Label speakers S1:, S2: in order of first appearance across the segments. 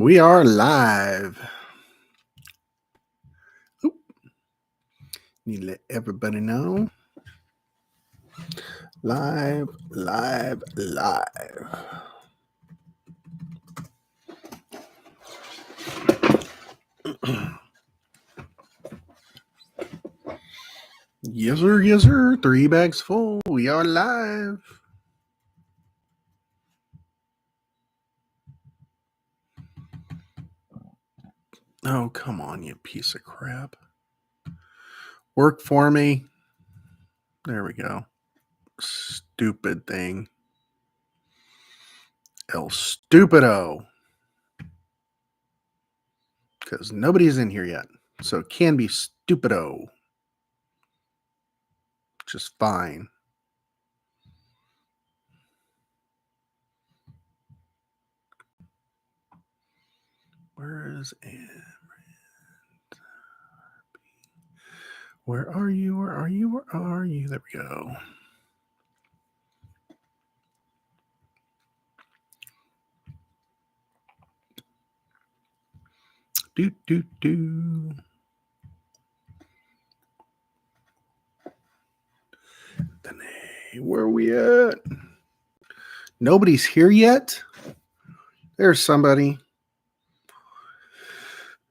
S1: We are live. Oop. Need to let everybody know. Live. Yes, sir. 3 bags full. We are live. Oh, come on, you piece of crap. Work for me. There we go. Stupid thing. El Stupido. Because nobody's in here yet. So it can be Stupido. Just fine. Where is Anne? Where are you? Where are you? Where are you? There we go. Do. Where are we at? Nobody's here yet? There's somebody.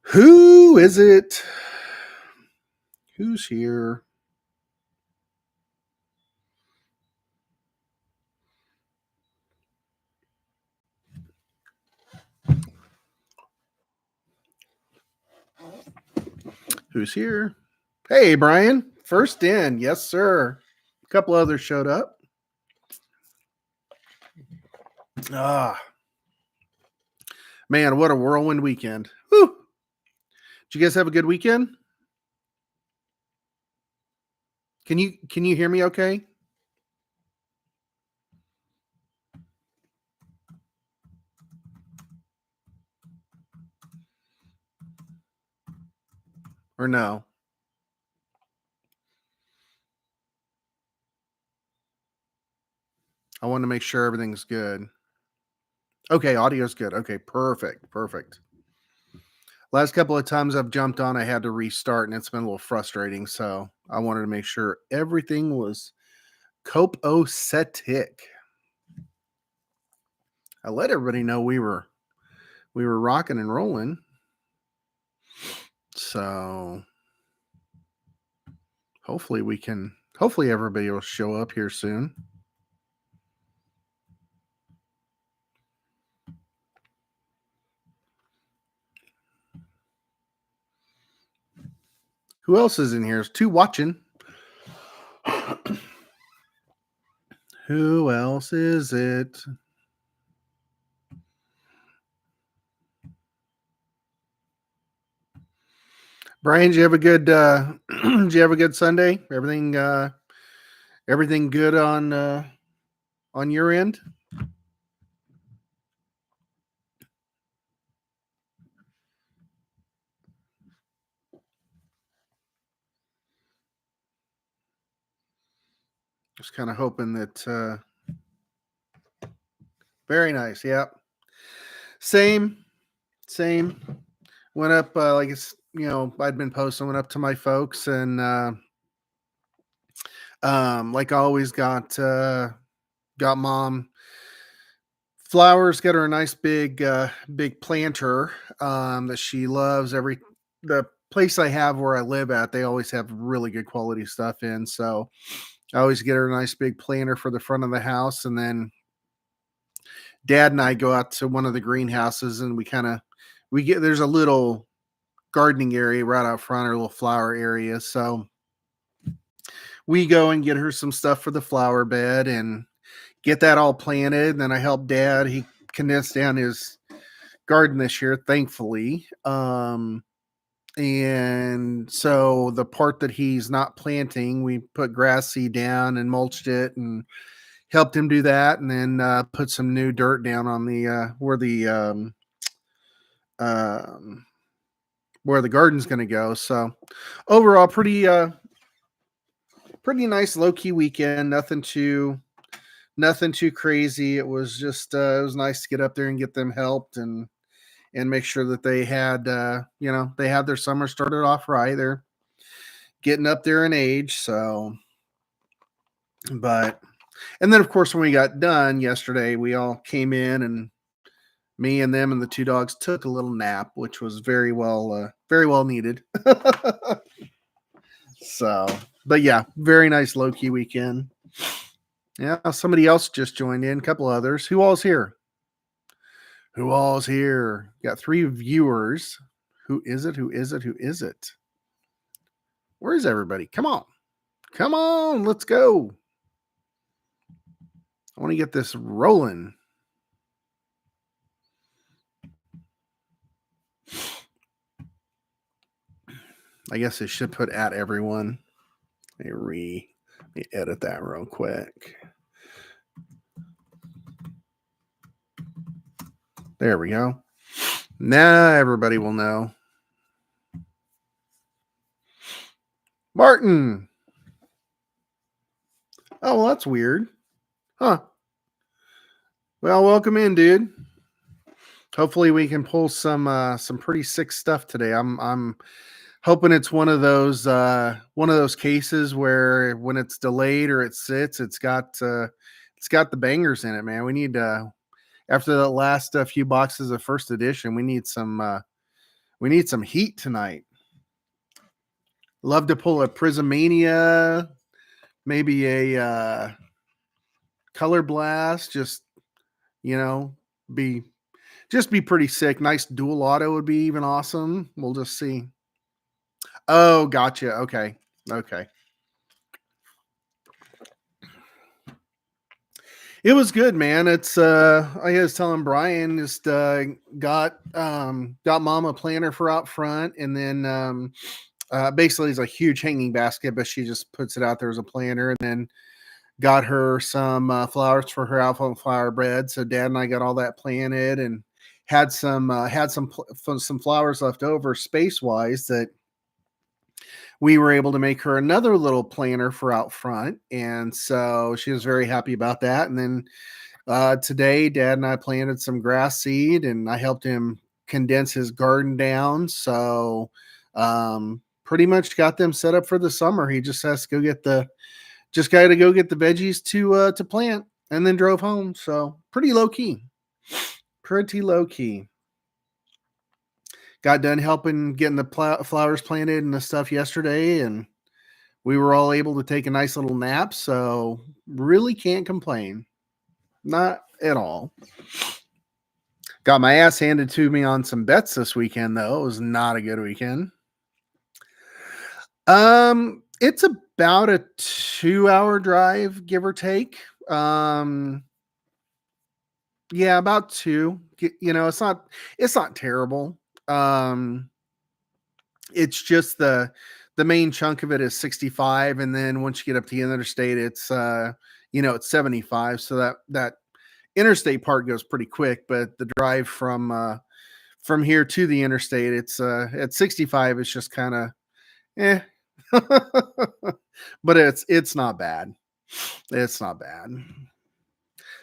S1: Who is it? Who's here? Who's here? Hey, Brian. First in. Yes, sir. A couple others showed up. Man, what a whirlwind weekend. Whew. Did you guys have a good weekend? Can you hear me okay? Or no? I want to make sure everything's good. Okay, audio's good. Okay, perfect. Last couple of times I've jumped on, I had to restart, and it's been a little frustrating. So I wanted to make sure everything was copacetic. I let everybody know we were rocking and rolling. So hopefully everybody will show up here soon. Who else is in here? There's 2 watching. Who else is it? Brian, did you have a good did you have a good Sunday? Everything good on your end? Just kind of hoping that very nice. Yeah. Same. Went up like it's, I'd been posting, went up to my folks, and like always got mom flowers, got her a nice big planter that she loves. The place I have where I live at, they always have really good quality stuff in, so I always get her a nice big planter for the front of the house. And then Dad and I go out to one of the greenhouses, and there's a little gardening area right out front, or a little flower area. So we go and get her some stuff for the flower bed and get that all planted. And then I help Dad. He condensed down his garden this year, thankfully. And so the part that he's not planting, we put grass seed down and mulched it and helped him do that. And then put some new dirt down on the where the garden's going to go. So overall, pretty nice low-key weekend. Nothing too crazy. It was just it was nice to get up there and get them helped and and make sure that they had, they had their summer started off right. They're getting up there in age. So, but, and then of course, when we got done yesterday, we all came in and me and them and the two dogs took a little nap, which was very well needed. So, but yeah, very nice low key weekend. Yeah, somebody else just joined in, a couple others. Who all's here? Who all's here? Got 3 viewers. Who is it? Who is it? Who is it? Where's everybody? Come on. Come on. Let's go. I want to get this rolling. I guess I should put at everyone. Let me edit that real quick. There we go. Now everybody will know. Martin. Oh, well, that's weird. Huh. Well, welcome in, dude. Hopefully we can pull some pretty sick stuff today. I'm hoping it's one of those cases where when it's delayed or it sits, it's got the bangers in it, man. We need after the last few boxes of first edition, we need some heat tonight. Love to pull a Prismania, maybe a Color Blast, just be pretty sick. Nice dual auto would be even awesome. We'll just see. Oh, gotcha. Okay. It was good, man. It's I was telling Brian, just got mom a planner for out front, and then basically it's a huge hanging basket, but she just puts it out there as a planner, and then got her some flowers for her alpha flower bed. So Dad and I got all that planted, and had some flowers left over space wise that we were able to make her another little planter for out front. And so she was very happy about that. And then today, Dad and I planted some grass seed, and I helped him condense his garden down. So pretty much got them set up for the summer. He just has to go get the veggies to plant, and then drove home. So pretty low key. Got done helping getting the flowers planted and the stuff yesterday, and we were all able to take a nice little nap. So really can't complain. Not at all. Got my ass handed to me on some bets this weekend, though. It was not a good weekend. It's about a 2-hour drive, give or take. Yeah, about 2. It's not terrible. It's just the main chunk of it is 65, and then once you get up to the interstate, it's it's 75. So that interstate part goes pretty quick, but the drive from here to the interstate, it's at 65. It's just kind of but it's not bad. It's not bad.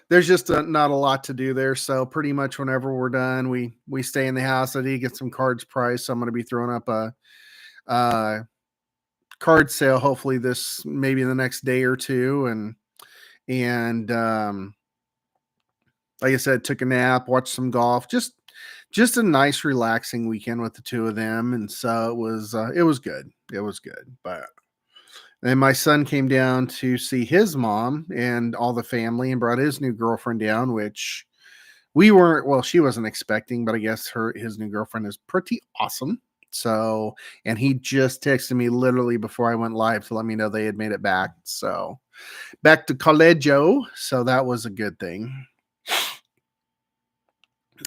S1: There's just not a lot to do there. So pretty much whenever we're done, we stay in the house. I need to get some cards priced. So I'm going to be throwing up a card sale, hopefully maybe in the next day or two. And like I said, took a nap, watched some golf, just a nice relaxing weekend with the two of them. And so it was good. It was good. But then my son came down to see his mom and all the family, and brought his new girlfriend down, which she wasn't expecting, but I guess his new girlfriend is pretty awesome. So, and he just texted me literally before I went live to let me know they had made it back. So back to Colegio. So that was a good thing.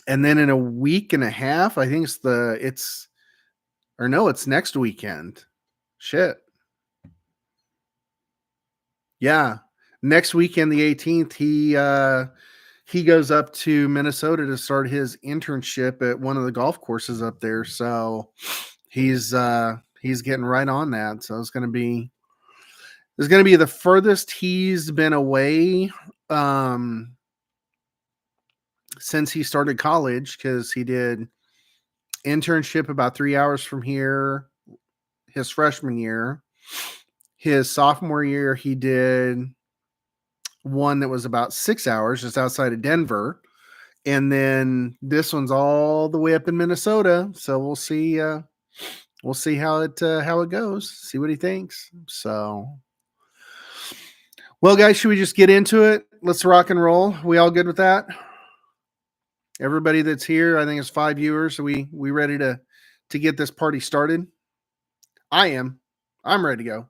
S1: And then in a week and a half, I think it's next weekend. Shit. Yeah. Next weekend, the 18th, he goes up to Minnesota to start his internship at one of the golf courses up there. So he's getting right on that. So it's going to be the furthest he's been away since he started college, because he did internship about 3 hours from here, his freshman year. His sophomore year, he did one that was about 6 hours just outside of Denver. And then this one's all the way up in Minnesota. So we'll see how it goes. See what he thinks. So, well, guys, should we just get into it? Let's rock and roll. We all good with that? Everybody that's here, I think it's 5 viewers. So we ready to get this party started? I am. I'm ready to go.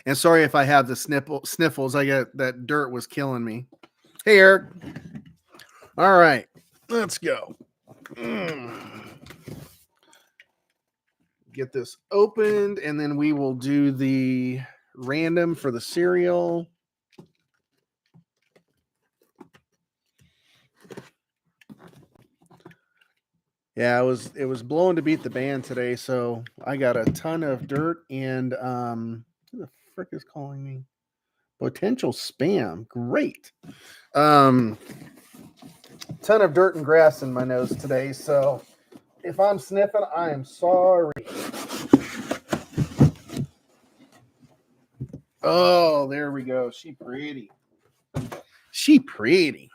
S1: And sorry if I have the sniffles. I got that dirt was killing me. Hey, Eric. All right, let's go. Get this opened, and then we will do the random for the cereal. Yeah, it was blowing to beat the band today, so I got a ton of dirt and who the frick is calling me? Potential spam. Great. Ton of dirt and grass in my nose today, so if I'm sniffing, I am sorry. Oh, there we go. She pretty. She pretty.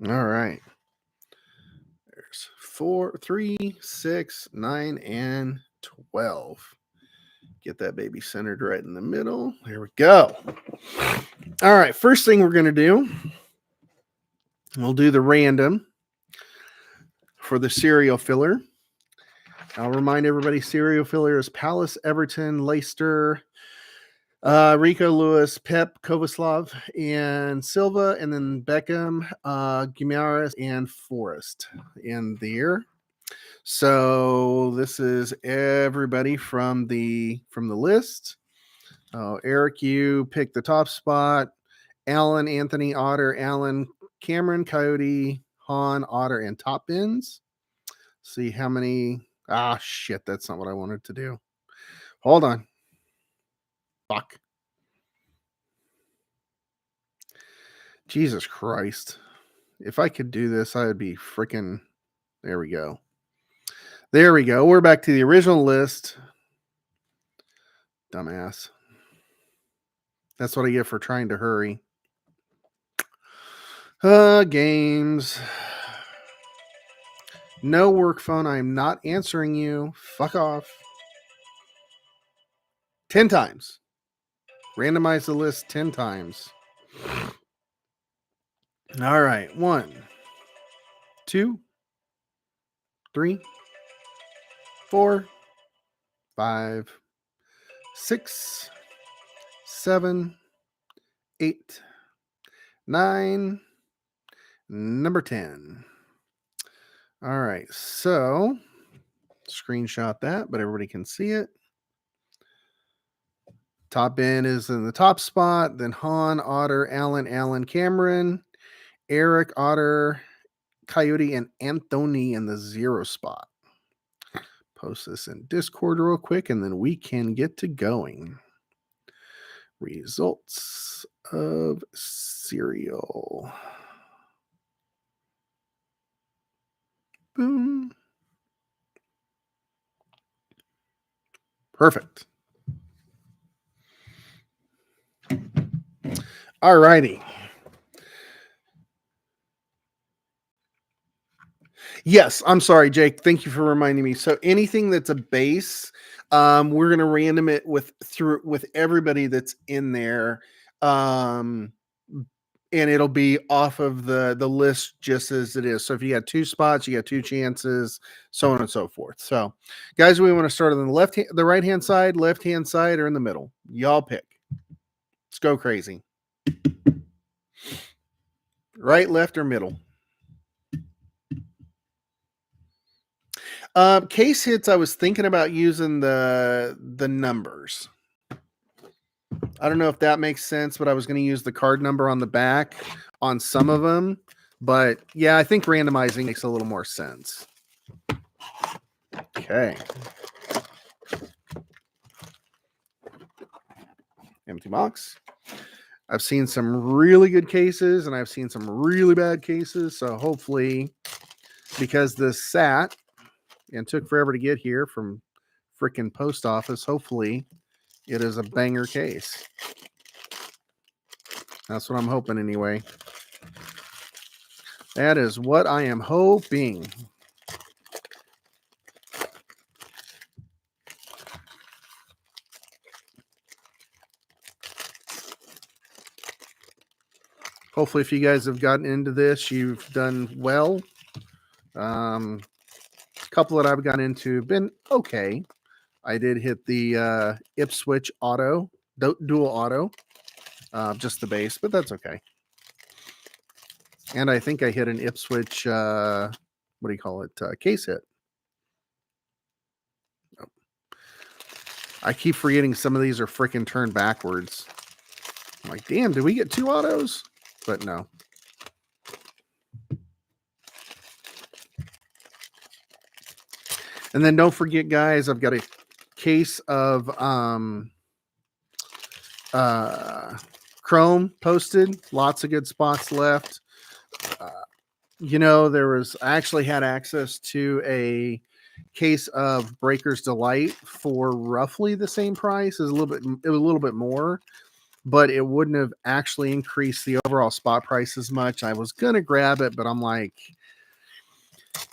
S1: All right. There's 4, 3, 6, 9, and 12. Get that baby centered right in the middle. There we go. All right. First thing we're going to do, we'll do the random for the cereal filler. I'll remind everybody, cereal filler is Palace, Everton, Leicester, Rico, Lewis, Pep, Kovaslav, and Silva, and then Beckham, Guimaraes, and Forrest in there. So this is everybody from the list. Eric, you picked the top spot. Alan, Anthony, Otter, Alan, Cameron, Coyote, Han, Otter, and Top Bins. See how many. Ah, shit, that's not what I wanted to do. Hold on. Fuck. Jesus Christ. If I could do this, I would be freaking. There we go. There we go. We're back to the original list. Dumbass. That's what I get for trying to hurry. Games. No work phone. I'm not answering you. Fuck off. 10 times. Randomize the list 10 times. All right. 1, 2, 3, 4, 5, 6, 7, 8, 9, number 10. All right. So screenshot that, but everybody can see it. Top bin is in the top spot. Then Han, Otter, Alan, Cameron, Eric, Otter, Coyote, and Anthony in the 0 spot. Post this in Discord real quick, and then we can get to going. Results of cereal. Boom. Perfect. All righty. Yes, I'm sorry, Jake. Thank you for reminding me. So anything that's a base, we're gonna random it with everybody that's in there, and it'll be off of the list just as it is. So if you got 2 spots, you got 2 chances, so on and so forth. So, guys, we want to start on the right hand side, left hand side, or in the middle. Y'all pick. Let's go crazy. Right, left, or middle. Case hits, I was thinking about using the numbers. I don't know if that makes sense, but I was going to use the card number on the back on some of them. But yeah, I think randomizing makes a little more sense. Okay. Empty box. I've seen some really good cases and I've seen some really bad cases. So hopefully, because this sat and took forever to get here from freaking post office, hopefully it is a banger case. That's what I'm hoping anyway. That is what I am hoping. Hopefully, if you guys have gotten into this, you've done well. A couple that I've gotten into have been okay. I did hit the Ipswich auto, dual auto, just the base, but that's okay. And I think I hit an Ipswich, what do you call it, case hit. Oh. I keep forgetting some of these are freaking turned backwards. I'm like, damn, did we get 2 autos? But no. And then don't forget, guys, I've got a case of Chrome posted. Lots of good spots left. You know, I actually had access to a case of Breaker's Delight for roughly the same price. It was a little bit more, but it wouldn't have actually increased the overall spot price as much. I was gonna grab it, but I'm like,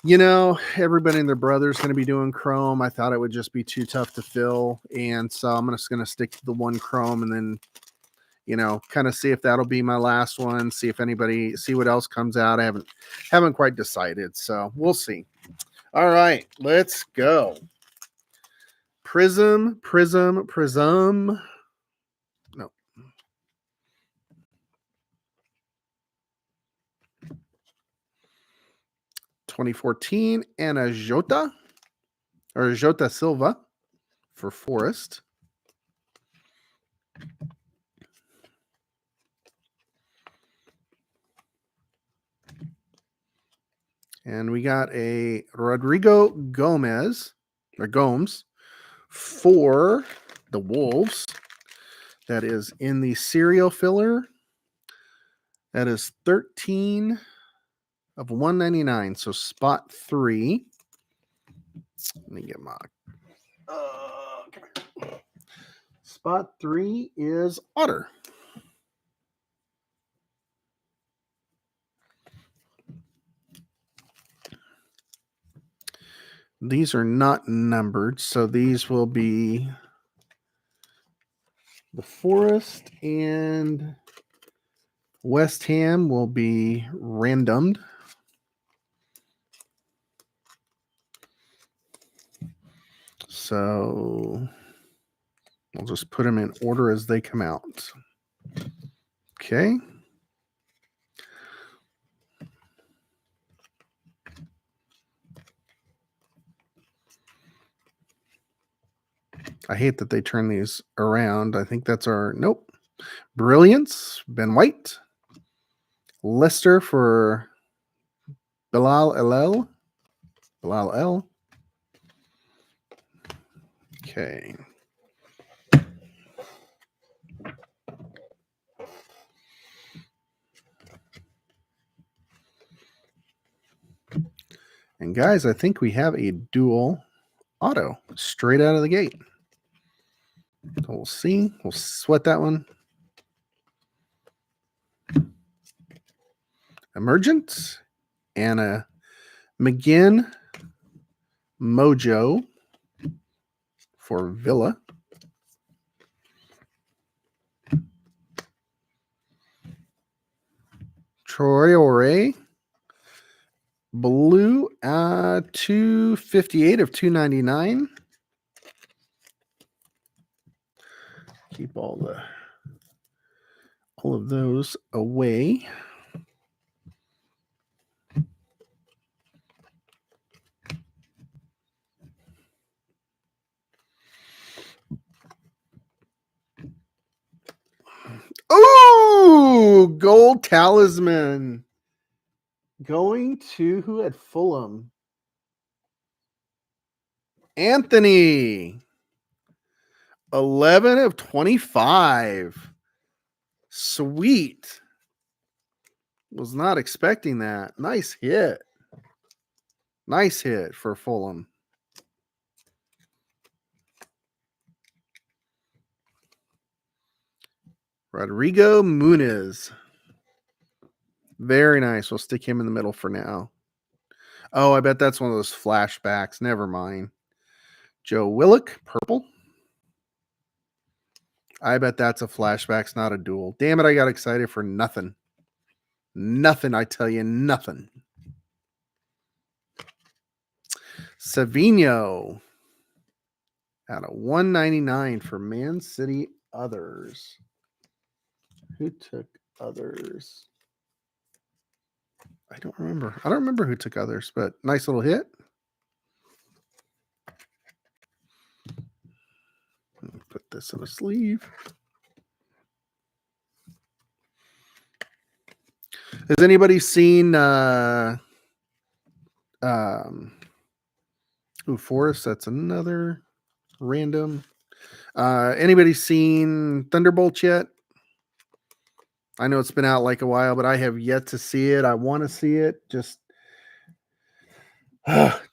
S1: you know, everybody and their brother's going to be doing Chrome. I thought it would just be too tough to fill. And so I'm just going to stick to the one Chrome and then, you know, kind of see if that'll be my last one. See what else comes out. I haven't quite decided. So we'll see. All right, let's go. Prizm. No. (2014) and a Jota Silva for Forest. And we got a Rodrigo Gomes for the Wolves. That is in the serial filler. That is 13 of 199. So spot 3. Let me get my come here. Spot 3 is Otter. These are not numbered, so these will be the Forest and West Ham will be randomed. So I'll just put them in order as they come out. Okay. I hate that they turn these around. I think that's our, nope. Brilliance, Ben White. Leicester for Bilal El. Okay. And guys, I think we have a dual auto straight out of the gate. So we'll see. We'll sweat that one. Emergent. Anna McGinn. Mojo for Villa. Traore. Blue, 258 of 299. Keep all of those away. Ooh, gold talisman. Going to who had Fulham? Anthony. 11 of 25. Sweet. Was not expecting that. Nice hit. Nice hit for Fulham. Rodrigo Muniz. Very nice. We'll stick him in the middle for now. Oh, I bet that's one of those flashbacks. Never mind. Joe Willock, purple. I bet that's a flashback. It's not a duel. Damn it, I got excited for nothing. Nothing, I tell you, nothing. Savinho out of 199 for Man City others. Who took others? I don't remember. I don't remember who took others, but nice little hit. Put this in a sleeve. Has anybody seen Forrest? That's another random. Anybody seen Thunderbolts yet? I know it's been out like a while, but I have yet to see it. I want to see it. Just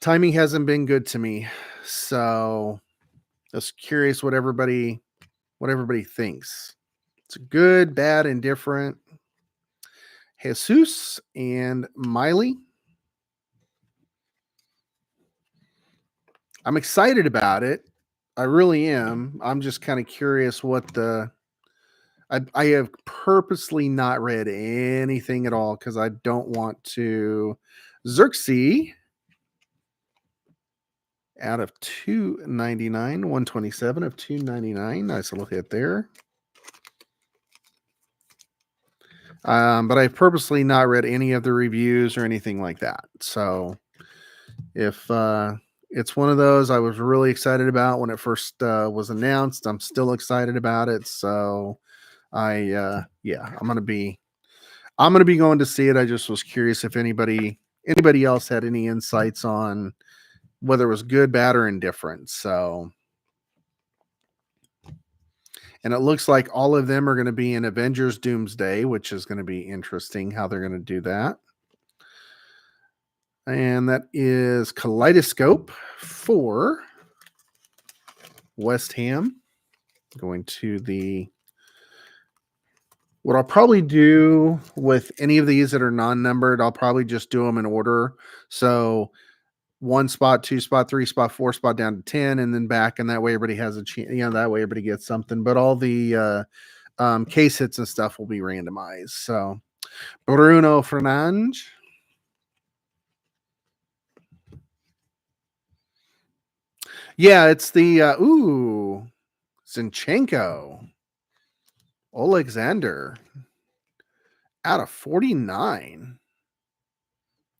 S1: timing hasn't been good to me. So just curious what everybody thinks. It's good, bad, indifferent. Jesus and Miley. I'm excited about it. I really am. I'm just kind of curious what the... I have purposely not read anything at all because I don't want to... Xerxes out of 299, 127 of 299. Nice little hit there. But I've purposely not read any of the reviews or anything like that. So if it's one of those I was really excited about when it first was announced, I'm still excited about it. So I'm gonna be going to see it. I just was curious if anybody else had any insights on whether it was good, bad, or indifferent. So, and it looks like all of them are going to be in Avengers Doomsday, which is going to be interesting how they're going to do that. And that is Kaleidoscope for West Ham. Going to the... What I'll probably do with any of these that are non-numbered, I'll probably just do them in order. So 1 spot, 2 spot, 3 spot, 4 spot down to 10, and then back. And that way everybody has a chance, that way everybody gets something. But all the case hits and stuff will be randomized. So Bruno Fernandes. Yeah, it's the Zinchenko. Alexander out of 49.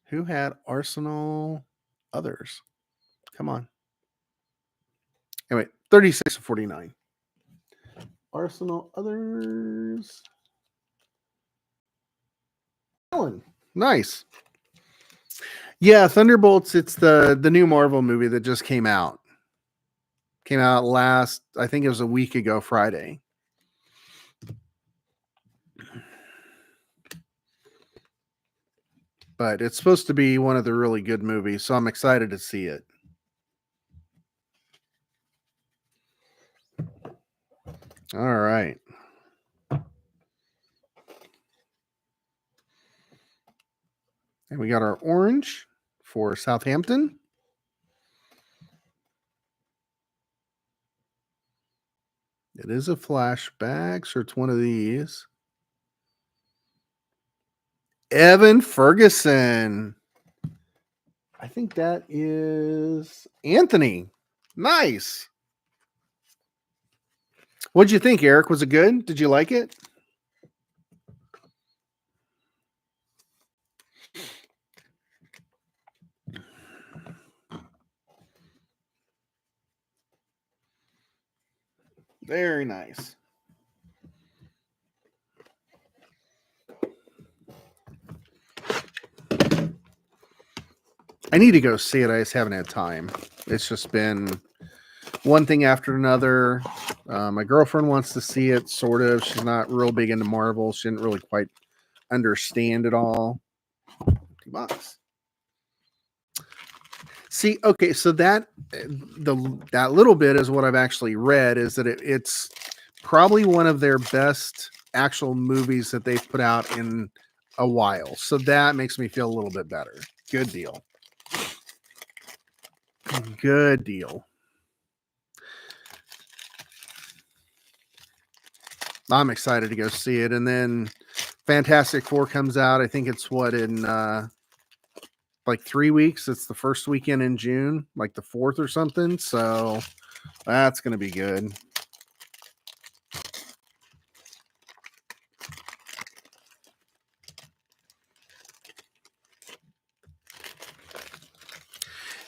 S1: Who had Arsenal others? Come on. Anyway, 36 of 49. Arsenal others. Alan. Nice. Yeah, Thunderbolts, it's the new Marvel movie that just came out. Came out last, I think it was a week ago, Friday. But it's supposed to be one of the really good movies, so I'm excited to see it. All right. And we got our orange for Southampton. It is a flashback, so it's one of these. Evan Ferguson. I think that is Anthony. Nice. What'd you think, Eric? Was it good? Did you like it? Very nice. I need to go see it. I just haven't had time. It's just been one thing after another. My girlfriend wants to see it, sort of. She's not real big into Marvel. She didn't really quite understand it all. $2. See, okay, so that little bit is what I've actually read, is that it's probably one of their best actual movies that they've put out in a while. So that makes me feel a little bit better. Good deal. Good deal. I'm excited to go see it. And then Fantastic Four comes out. I think it's in like 3 weeks. It's the first weekend in June, like the 4th or something. So that's going to be good.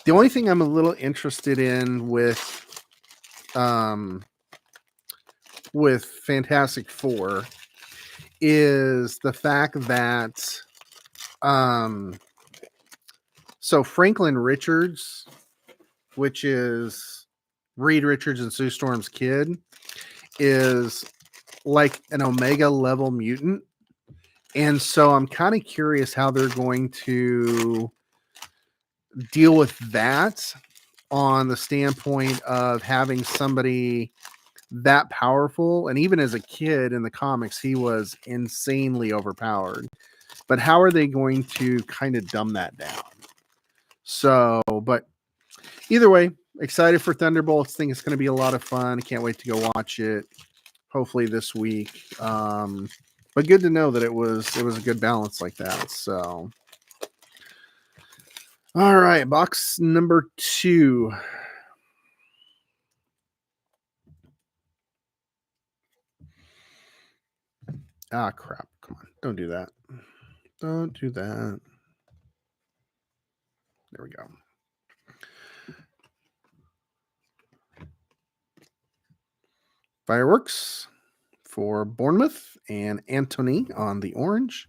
S1: The only thing I'm a little interested in with Fantastic Four is the fact that so Franklin Richards, which is Reed Richards and Sue Storm's kid, is like an Omega level mutant. And so I'm kind of curious how they're going to deal with that on the standpoint of having somebody that powerful. And even as a kid in the comics, he was insanely overpowered. But how are they going to kind of dumb that down? So, but either way, excited for Thunderbolts. Think it's going to be a lot of fun. Can't wait to go watch it. Hopefully this week. But good to know that it was a good balance like that. So, all right, box number 2. Ah, crap. Come on. Don't do that. Don't do that. There we go. Fireworks for Bournemouth and Anthony on the orange.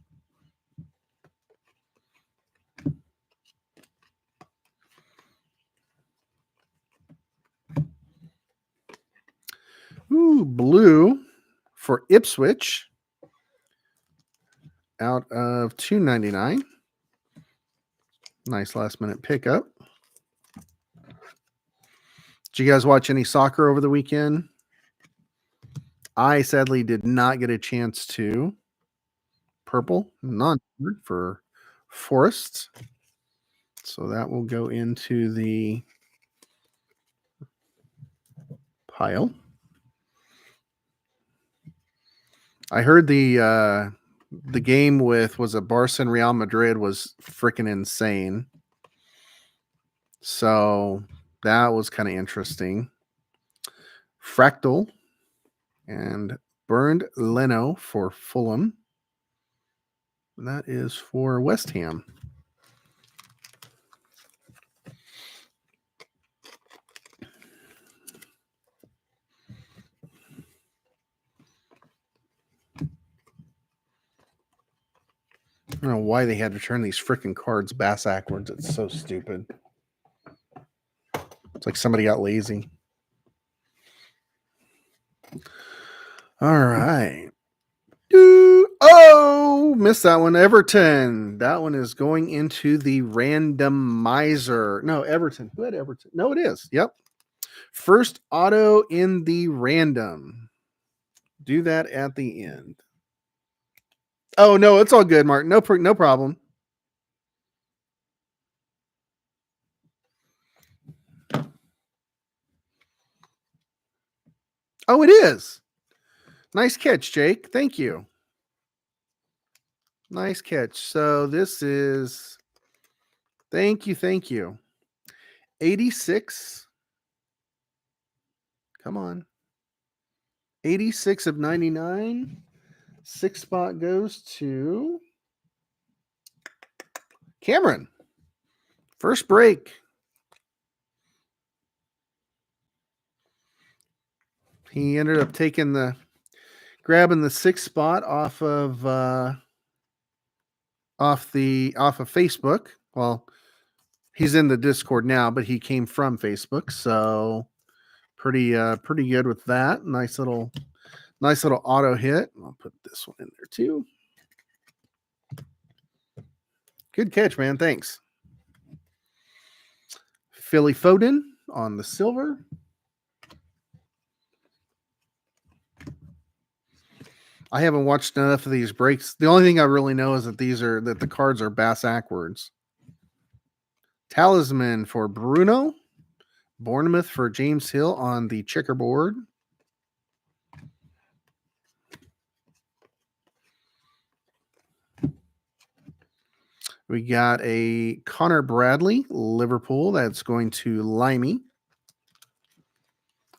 S1: Ooh, blue for Ipswich out of $2.99. Nice last minute pickup. Did you guys watch any soccer over the weekend? I sadly did not get a chance to. Purple, non for Forest. So that will go into the pile. I heard the game was it Barca and Real Madrid was freaking insane. So that was kind of interesting. Fractal and Burned Leno for Fulham. And that is for West Ham. I don't know why they had to turn these freaking cards backwards. It's so stupid. It's like somebody got lazy. All right. Oh, missed that one. Everton. That one is going into the randomizer. No, Everton. Who had Everton? No, it is. Yep. First auto in the random. Do that at the end. Oh, no, it's all good, Mark. No problem. Oh, it is. Nice catch, Jake. Thank you. Nice catch. So this is, thank you. 86. Come on. 86 of 99. 6 spot goes to Cameron. First break. He ended up grabbing the 6th spot off of Facebook. Well, He's in the Discord now, but he came from Facebook, so pretty good with that. Nice little auto hit. I'll put this one in there too. Good catch, man. Thanks. Philly Foden on the silver. I haven't watched enough of these breaks. The only thing I really know is that the cards are backwards. Talisman for Bruno. Bournemouth for James Hill on the checkerboard. We got a Connor Bradley, Liverpool. That's going to Limey.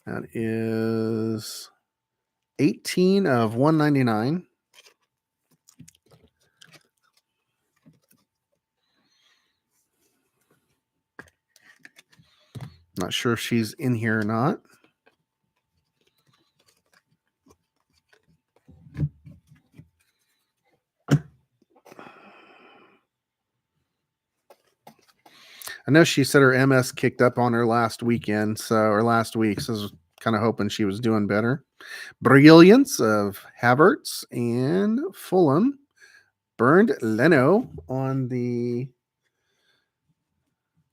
S1: That is 18 of 199. Not sure if she's in here or not. I know she said her MS kicked up on her last weekend, or last week, so I was kind of hoping she was doing better. Brilliance of Havertz and Fulham. Burned Leno on the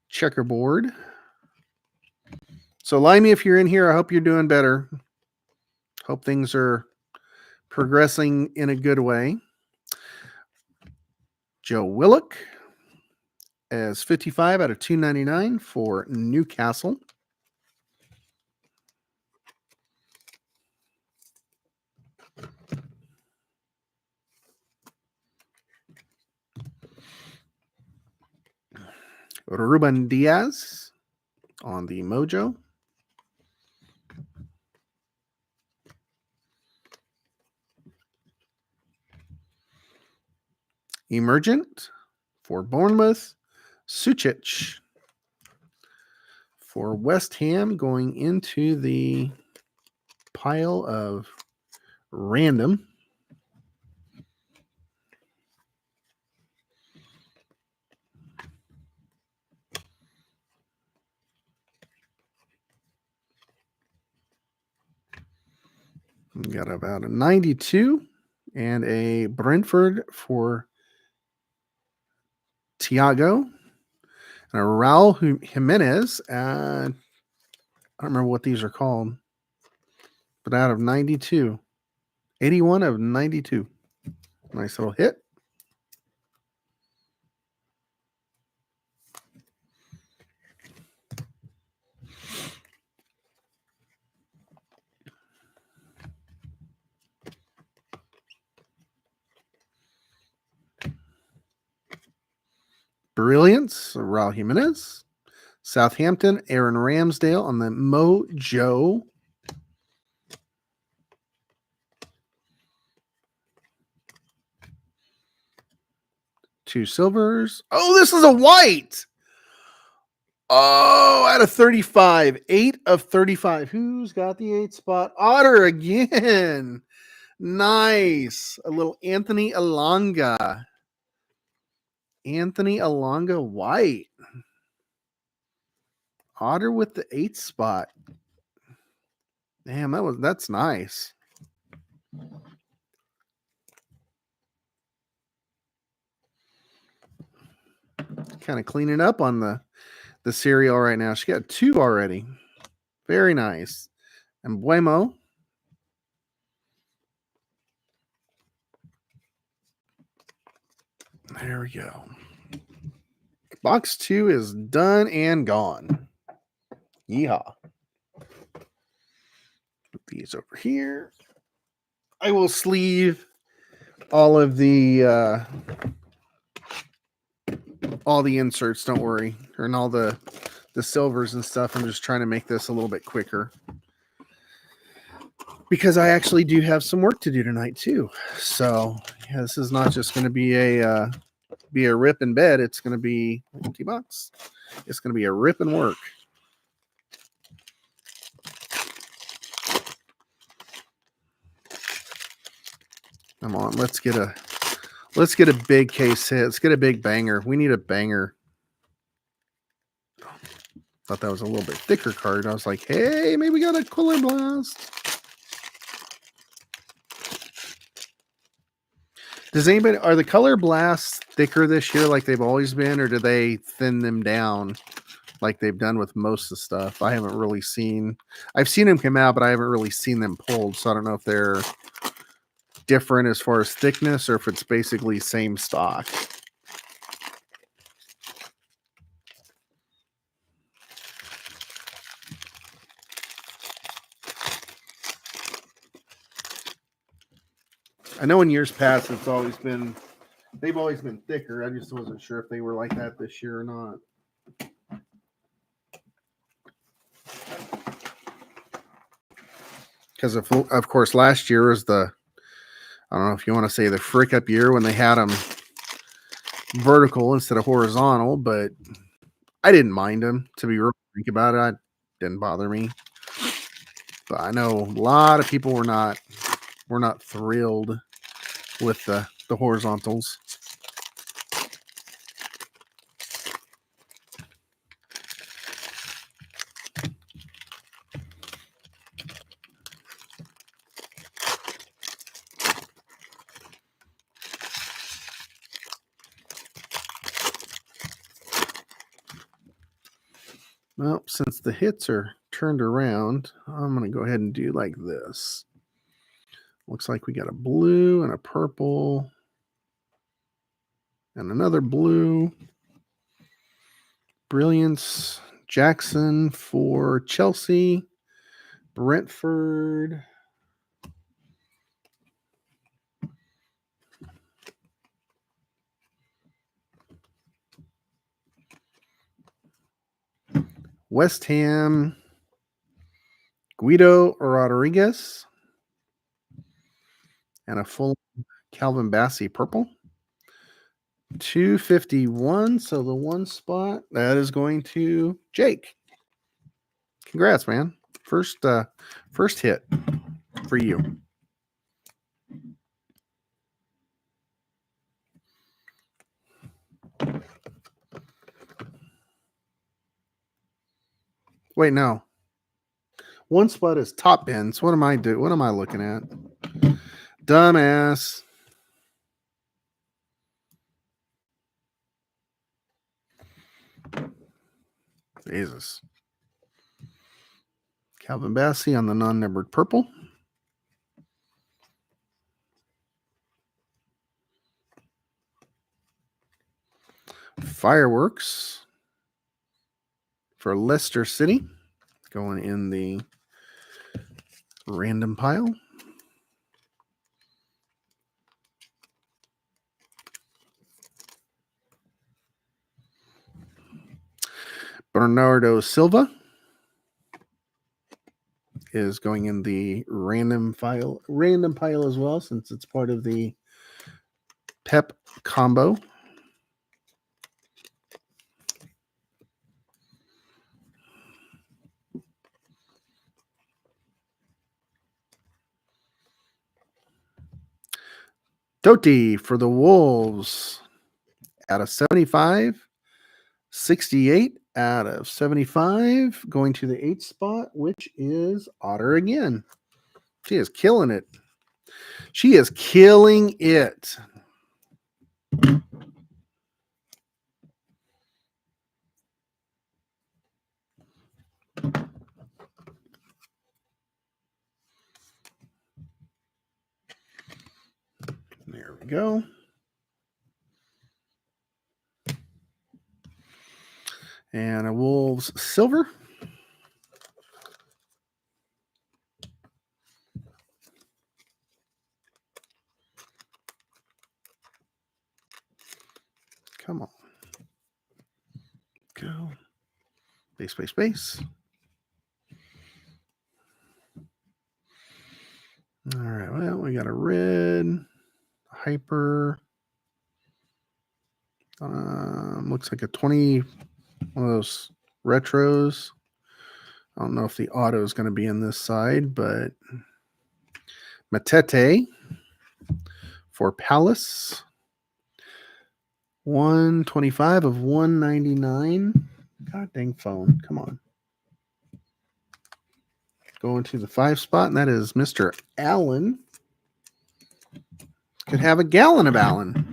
S1: checkerboard. So, Limey, if you're in here, I hope you're doing better. Hope things are progressing in a good way. Joe Willock as 55 out of 299 for Newcastle. Ruben Diaz on the Mojo. Emergent for Bournemouth. Sucic for West Ham, going into the pile of random. We got about a 92 and a Brentford for Thiago. And a Raul Jimenez. I don't remember what these are called. But out of 92. 81 of 92. Nice little hit. Brilliance, Raul Jimenez. Southampton, Aaron Ramsdale on the Mojo. Two silvers. Oh, this is a white. Oh, out of 35. 8 of 35. Who's got the 8 spot? Otter again. Nice. A little Anthony Alonga. Anthony Alonga white. Otter with the 8 spot. Damn, that's nice. Kind of cleaning up on the cereal right now. She got 2 already. Very nice. And Buemo. There we go. Box 2 is done and gone. Yeehaw. Put these over here. I will sleeve all of the inserts, don't worry. And all the silvers and stuff. I'm just trying to make this a little bit quicker. Because I actually do have some work to do tonight too. So yeah, this is not just going to be a rip in bed. It's going to be empty box. It's going to be a rip and work. Come on, let's get a big case hit. Let's get a big banger. We need a banger. Thought that was a little bit thicker card. I was like, hey, maybe we got a Color Blast. Does anybody, are the Color Blasts thicker this year like they've always been, or do they thin them down like they've done with most of the stuff? I haven't really seen, I've seen them come out, but I haven't really seen them pulled. So I don't know if they're different as far as thickness or if it's basically same stock. I know in years past they've always been thicker. I just wasn't sure if they were like that this year or not. Because of course last year was the, I don't know if you want to say the frick up year when they had them vertical instead of horizontal, but I didn't mind them, to be real frank about it. It didn't bother me. But I know a lot of people were not thrilled with the horizontals. Well, since the hits are turned around, I'm going to go ahead and do like this. Looks like we got a blue and a purple and another blue. Brilliance Jackson for Chelsea. Brentford. West Ham. Guido Rodriguez. And a full Calvin Bassey purple. 251. So the one spot that is going to Jake. Congrats, man. First hit for you. Wait, no. One spot is top bins. What am I doing? What am I looking at? Dumbass. Jesus. Calvin Bassey on the non-numbered purple. Fireworks for Leicester City. Going in the random pile. Bernardo Silva is going in the random pile as well, since it's part of the Pep combo. Totti for the Wolves out of 75. 68 out of 75. Going to the 8th spot, which is Otter again. She is killing it. She is killing it. There we go. And a Wolves silver. Come on. Go. Base, base, base. All right. Well, we got a red. Hyper. Looks like a 20. One of those retros. I don't know if the auto is going to be in this side, but Matete for Palace. 125 of 199. God dang phone. Come on. Going to the 5 spot, and that is Mr. Allen. Could have a gallon of Allen.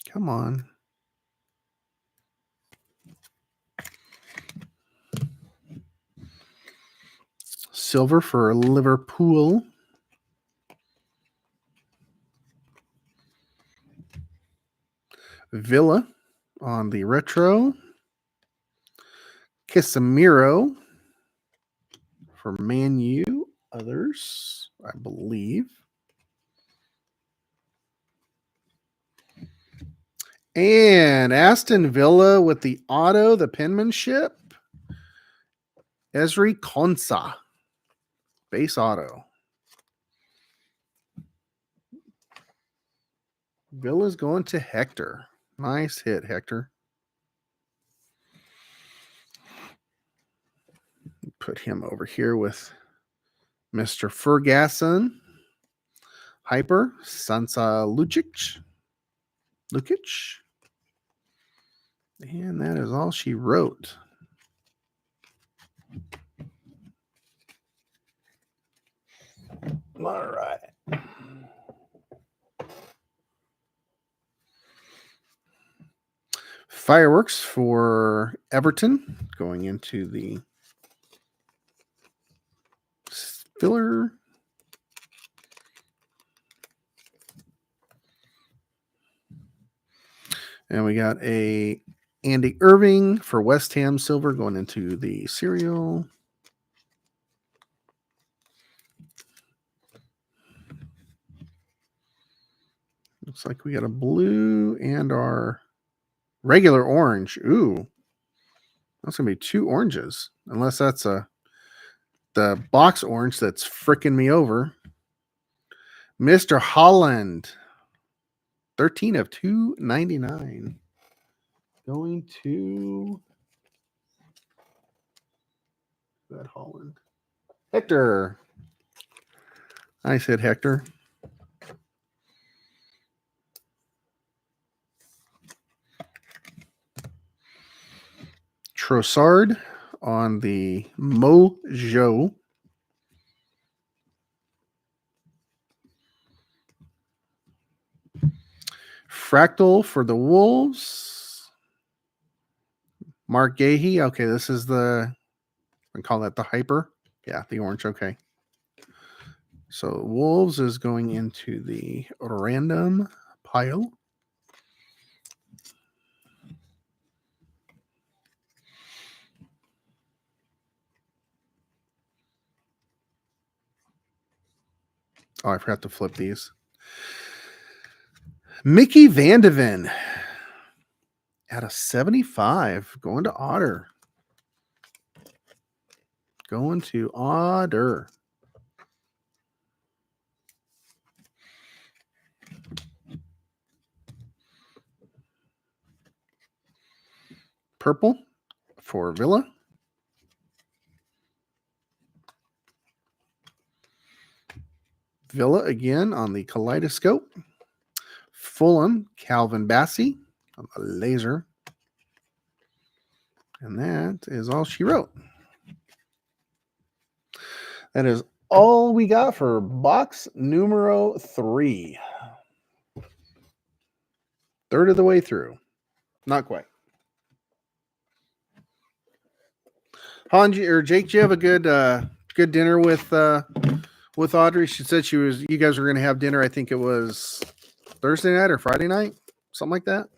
S1: Come on. Silver for Liverpool. Villa on the retro. Casemiro for Man U. Others, I believe. And Aston Villa with the auto, the penmanship. Ezri Konsa. Base auto. Villa's going to Hector. Nice hit, Hector. Put him over here with Mr. Ferguson. Hyper. Sansa Lukic. And that is all she wrote. All right. Fireworks for Everton going into the filler. And we got a Andy Irving for West Ham silver going into the cereal. Looks like we got a blue and our regular orange. Ooh. That's going to be 2 oranges. Unless that's the box orange that's fricking me over. Mr. Holland. 13 of 299. Going to that Holland. Hector. Nice hit, Hector. Trossard on the Mojo. Fractal for the Wolves. Mark Gahey. Okay, this is I call that the hyper. Yeah, the orange. Okay. So Wolves is going into the random pile. Oh, I forgot to flip these. Mickey Van de Ven at a 75. Going to Otter. Going to Otter. Purple for Villa. Villa again on the Kaleidoscope. Fulham, Calvin Bassey on the laser. And that is all she wrote. That is all we got for box numero 3. Third of the way through. Not quite. Hanji or Jake, do you have a good dinner with Audrey? She said you guys were going to have dinner. I think it was Thursday night or Friday night, something like that.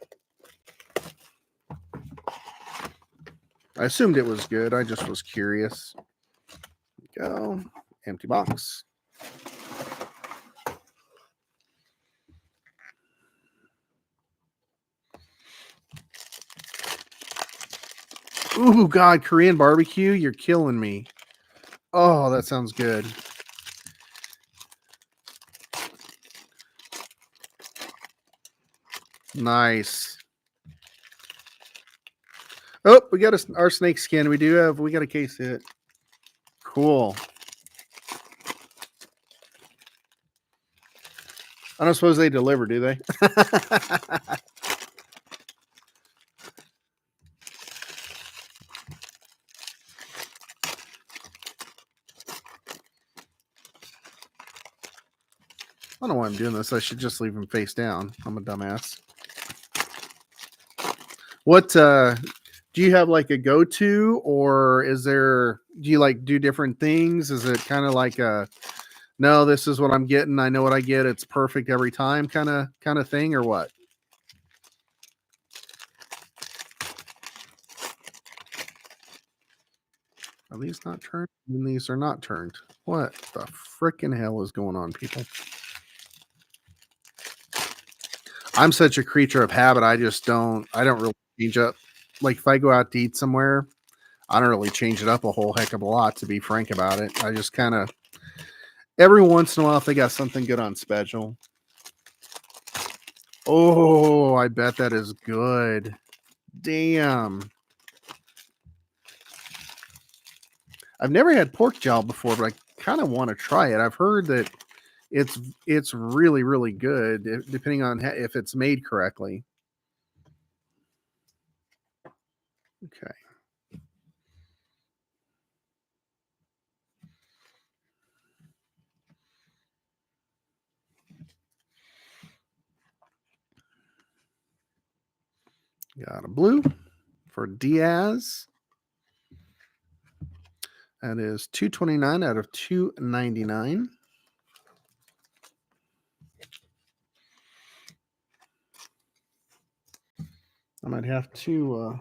S1: I assumed it was good. I just was curious. Go. Empty box. Ooh, God, Korean barbecue. You're killing me. Oh, that sounds good. Nice. Oh, we got our snake skin. We got a case hit. Cool. I don't suppose they deliver, do they? I don't know why I'm doing this. I should just leave him face down. I'm a dumbass. What do you have like a go-to, or do you like do different things? Is it kind of like no, this is what I'm getting. I know what I get. It's perfect every time kind of thing, or what? Are these not turned? And these are not turned. What the frickin' hell is going on, people? I'm such a creature of habit. I don't really change up. Like if I go out to eat somewhere, I don't really change it up a whole heck of a lot, to be frank about it. I just kind of, every once in a while, if they got something good on special. Oh, I bet that is good. Damn. I've never had pork jowl before, but I kind of want to try it. I've heard that it's really, really good, depending on if it's made correctly. Okay. Got a blue for Diaz. That is 229 out of 299. I might have to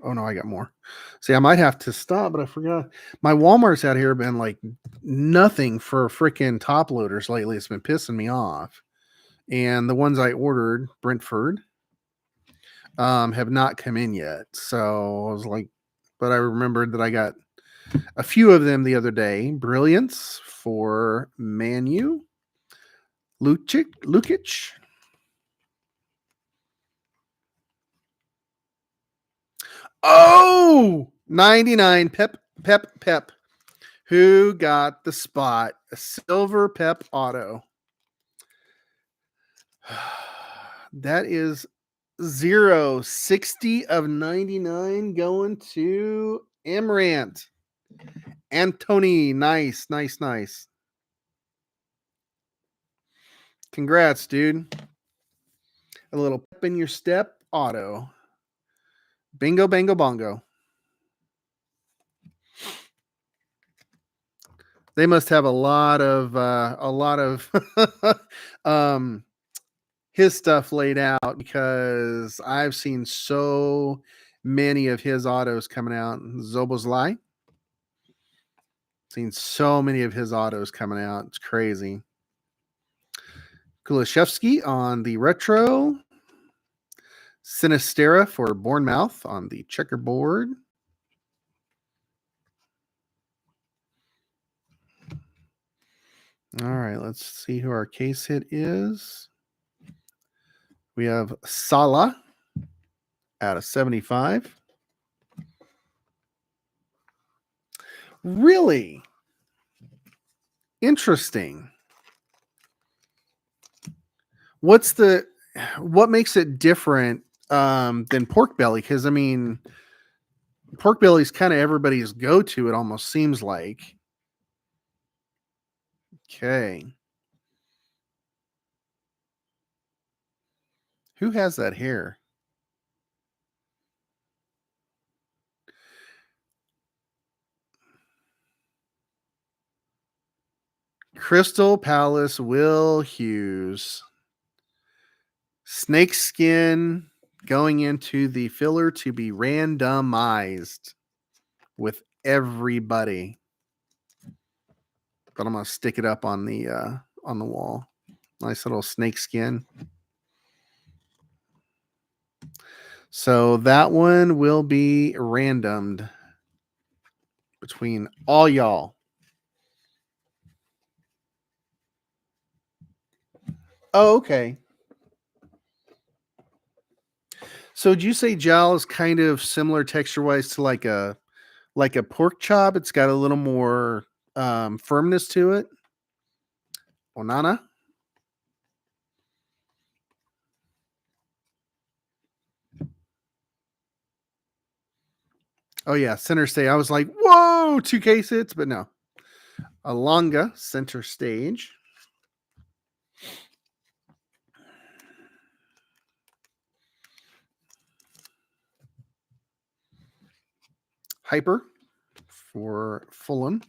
S1: oh no, I got more. See, I might have to stop, but I forgot. My Walmart's out here have been like nothing for freaking top loaders lately. It's been pissing me off. And the ones I ordered, Brentford, have not come in yet. So I was like, but I remembered that I got a few of them the other day. Brilliance for Manu. Lukic. Oh, 99 Pep. Who got the spot? A silver Pep auto. That is 060 of 99 going to Amrant. Anthony, nice. Congrats, dude. A little pep in your step auto. Bingo, bango, bongo. They must have a lot of his stuff laid out, because I've seen so many of his autos coming out. Zobozlai. Seen so many of his autos coming out. It's crazy. Kulishevsky on the retro. Sinistera for Bournemouth on the checkerboard. All right, let's see who our case hit is. We have Salah out of 75. Really interesting. What makes it different than pork belly? Because I mean, pork belly is kind of everybody's go-to. It almost seems like. Okay. Who has that hair? Crystal Palace, Will Hughes. Snakeskin going into the filler to be randomized with everybody. But I'm gonna stick it up on the wall. Nice little snakeskin. So that one will be randomed between all y'all. Oh, okay. So did you say jowl is kind of similar texture wise to like a pork chop? It's got a little more firmness to it. Onana. Oh, yeah, center stage. I was like, whoa, 2 case hits, but no. Alonga, center stage. Hyper for Fulham.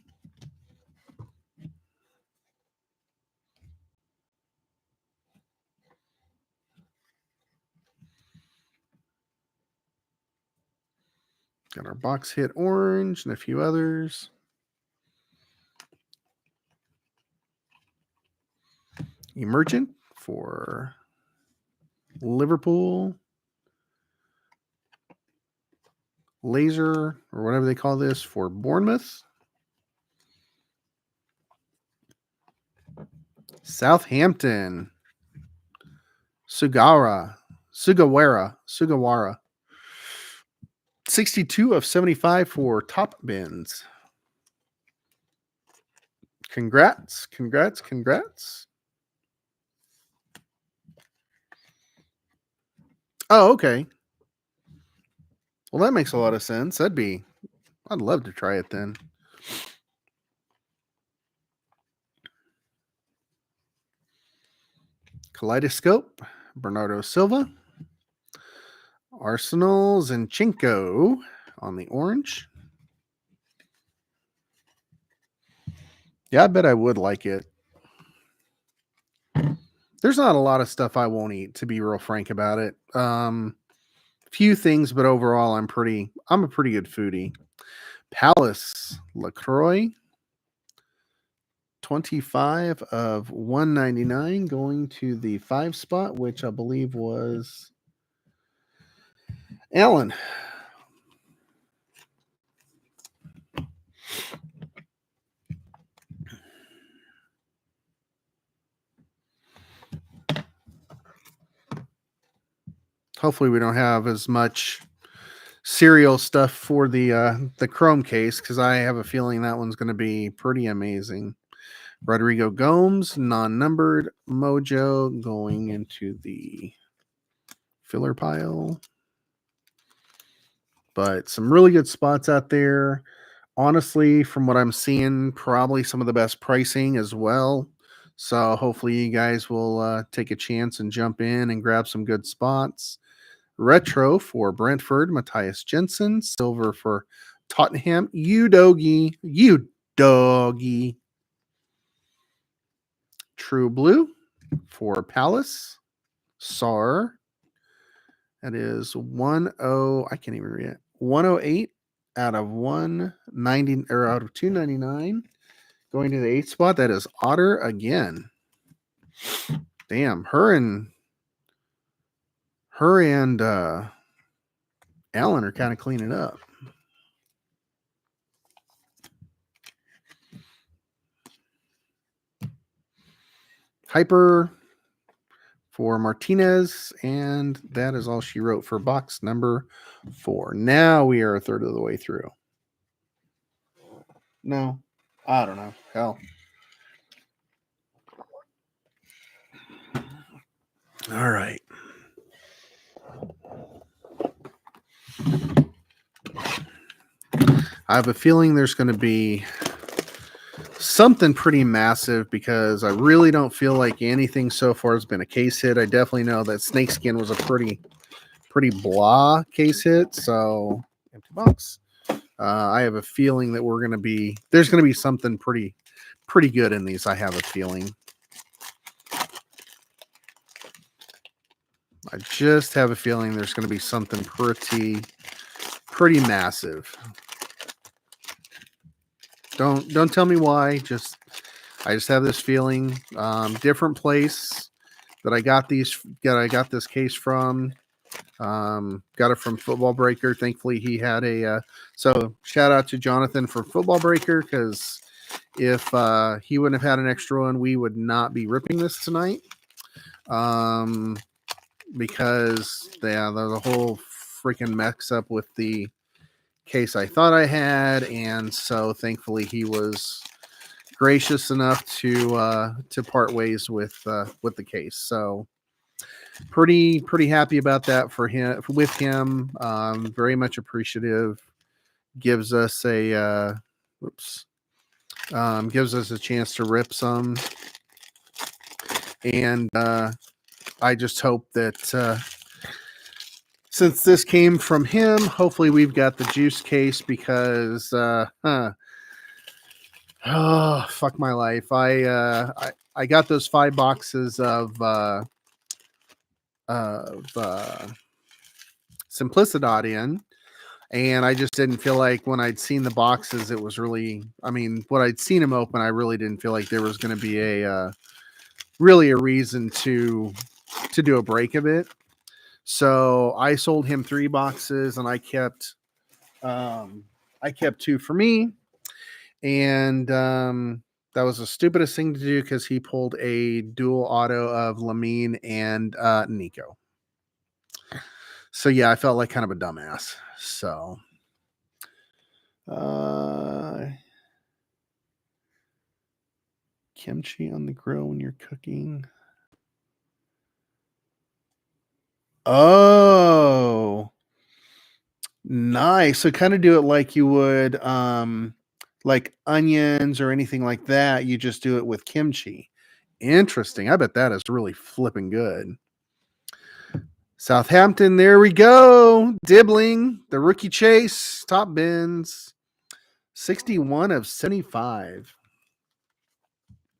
S1: Got our box hit orange and a few others. Emergent for Liverpool. Laser, or whatever they call this, for Bournemouth. Southampton. Sugawara. 62 of 75 for Top Bins. Congrats. Oh, okay. Well, that makes a lot of sense. I'd love to try it then. Kaleidoscope, Bernardo Silva. Arsenal, Zinchenko on the orange. Yeah, I bet I would like it. There's not a lot of stuff I won't eat, to be real frank about it. Few things, but overall, I'm a pretty good foodie. Palace, LaCroix. 25 of 199 going to the 5 spot, which I believe was Alan. Hopefully we don't have as much cereal stuff for the Chrome case, because I have a feeling that one's going to be pretty amazing. Rodrigo Gomes, non-numbered. Mojo going into the filler pile. But some really good spots out there. Honestly, from what I'm seeing, probably some of the best pricing as well. So hopefully you guys will take a chance and jump in and grab some good spots. Retro for Brentford, Matthias Jensen. Silver for Tottenham. You doggy. True Blue for Palace. SAR. That is 10. I can't even read it. 108 out of 190 or out of 299. Going to the 8th spot. That is Otter again. Damn, her and Alan are kind of cleaning up. Hyper for Martinez, and that is all she wrote for box number 4. Now we are a third of the way through. No, I don't know. Hell. All right. I have a feeling there's going to be something pretty massive, because I really don't feel like anything so far has been a case hit. I definitely know that Snakeskin was a pretty blah case hit. So empty box. I have a feeling that there's going to be something pretty good in these. I have a feeling. I just have a feeling there's going to be something pretty massive. Don't tell me why. I just have this feeling. Different place that I got this case from. Got it from Football Breaker. Thankfully, he had so shout out to Jonathan for Football Breaker, because if he wouldn't have had an extra one, we would not be ripping this tonight. Because there's a whole freaking mix up with the case I thought I had, and so thankfully he was gracious enough to part ways with the case. So pretty happy about that for him, with him. Very much appreciative. Gives us a gives us a chance to rip some, and I just hope that since this came from him, hopefully we've got the juice case, because oh, fuck my life. I got those 5 boxes of Simplicity in, and I just didn't feel like, when I'd seen the boxes, it was really, I mean, what I'd seen him open, I really didn't feel like there was going to be really a reason to do a break of it. So I sold him 3 boxes, and I kept 2 for me. And that was the stupidest thing to do, because he pulled a dual auto of Lamine and Nico. So yeah, I felt like kind of a dumbass. So kimchi on the grill when you're cooking. Oh, nice. So kind of do it like you would like onions or anything like that. You just do it with kimchi. Interesting. I bet that is really flipping good. Southampton, there we go. Dibbling, the rookie chase, top bins, 61 of 75.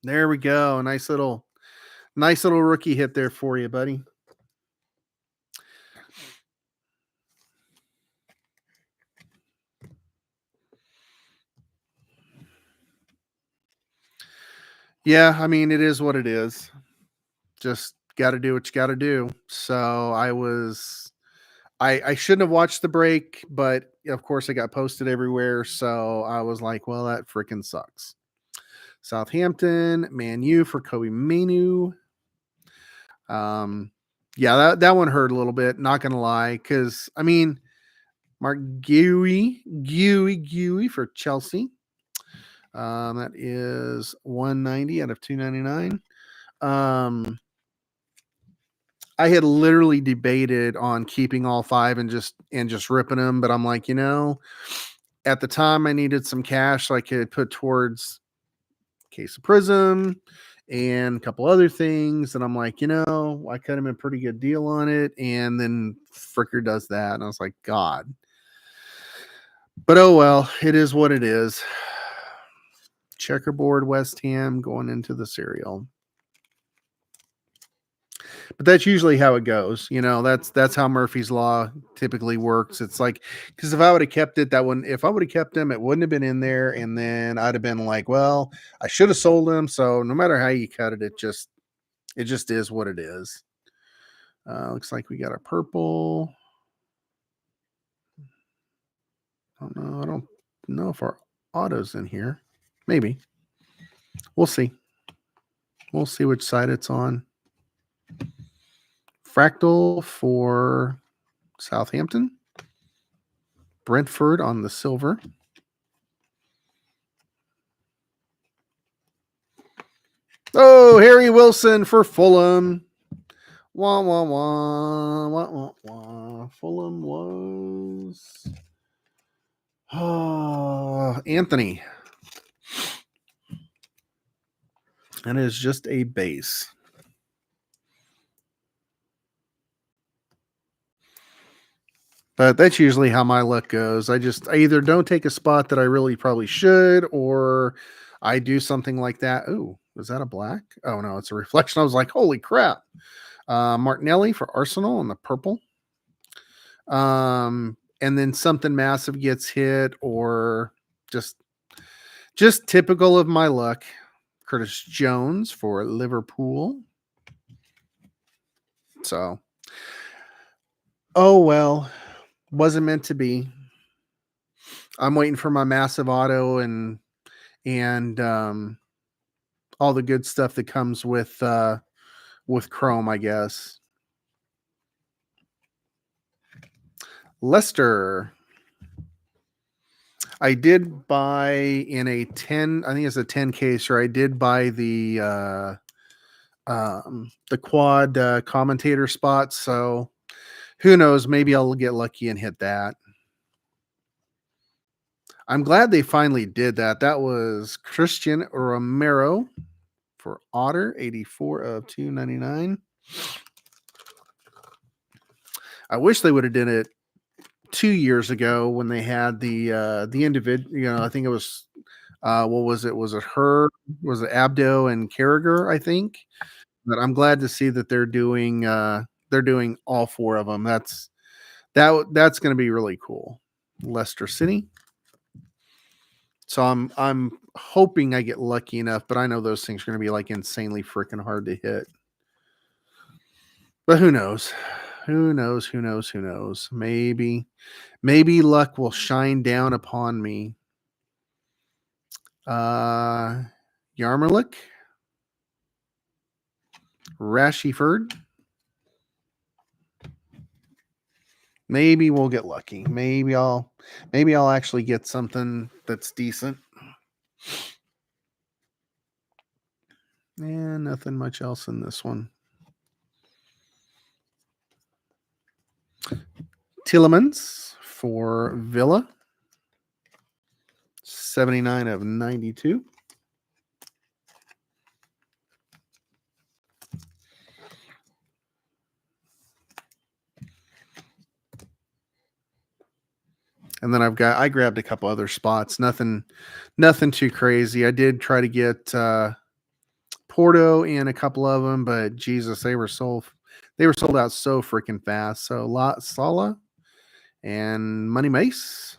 S1: There we go. Nice little rookie hit there for you, buddy. Yeah, I mean, it is what it is. Just got to do what you got to do. So I shouldn't have watched the break, but of course it got posted everywhere. So I was like, well, that freaking sucks. Southampton, Man U for Kobe Mainu. Yeah, that one hurt a little bit, not gonna lie, because I mean, Mark Guewy for Chelsea. That is 190 out of 299. I had literally debated on keeping all 5 and just ripping them, but I'm like, at the time I needed some cash so I could put towards case of Prizm and a couple other things, and I'm like, I cut him a pretty good deal on it, and then Fricker does that, and I was like, God. But oh well, it is what it is. Checkerboard West Ham going into the cereal. But that's usually how it goes. That's how Murphy's Law typically works. It's like, because if I would have kept it, if I would have kept him, it wouldn't have been in there. And then I'd have been like, well, I should have sold him. So no matter how you cut it, it just is what it is. Looks like we got a purple. I don't know if our auto's in here. Maybe. We'll see. We'll see which side it's on. Fractal for Southampton. Brentford on the silver. Oh, Harry Wilson for Fulham. Wah, wah, wah, wah, wah, wah. Fulham was Anthony. And it is just a base. But that's usually how my luck goes. I either don't take a spot that I really probably should, or I do something like that. Ooh, was that a black? Oh, no, it's a reflection. I was like, holy crap. Martinelli for Arsenal on the purple. And then something massive gets hit, or just typical of my luck. Curtis Jones for Liverpool. So, oh well, wasn't meant to be. I'm waiting for my massive auto and all the good stuff that comes with Chrome, I guess. Leicester. I did buy in a 10, I think it's a 10 case, or I did buy the quad commentator spot. So who knows? Maybe I'll get lucky and hit that. I'm glad they finally did that. That was Christian Romero for Otter, 84 of 299. I wish they would have done it 2 years ago when they had the individual. You know, I think it was what was it? Was it her? Was it Abdo and Carragher? I think. But I'm glad to see that they're doing all four of them. That's going to be really cool. Leicester City. So I'm hoping I get lucky enough, but I know those things are going to be like insanely freaking hard to hit. But who knows? Who knows? Who knows? Who knows? Maybe luck will shine down upon me. Yarmolick, Rashford. Maybe we'll get lucky. Maybe I'll actually get something that's decent. And nothing much else in this one. Tillemans for Villa. 79 of 92. And then I grabbed a couple other spots. Nothing too crazy. I did try to get Porto in a couple of them, but Jesus, they were sold out so freaking fast. So Sala and Money Mace.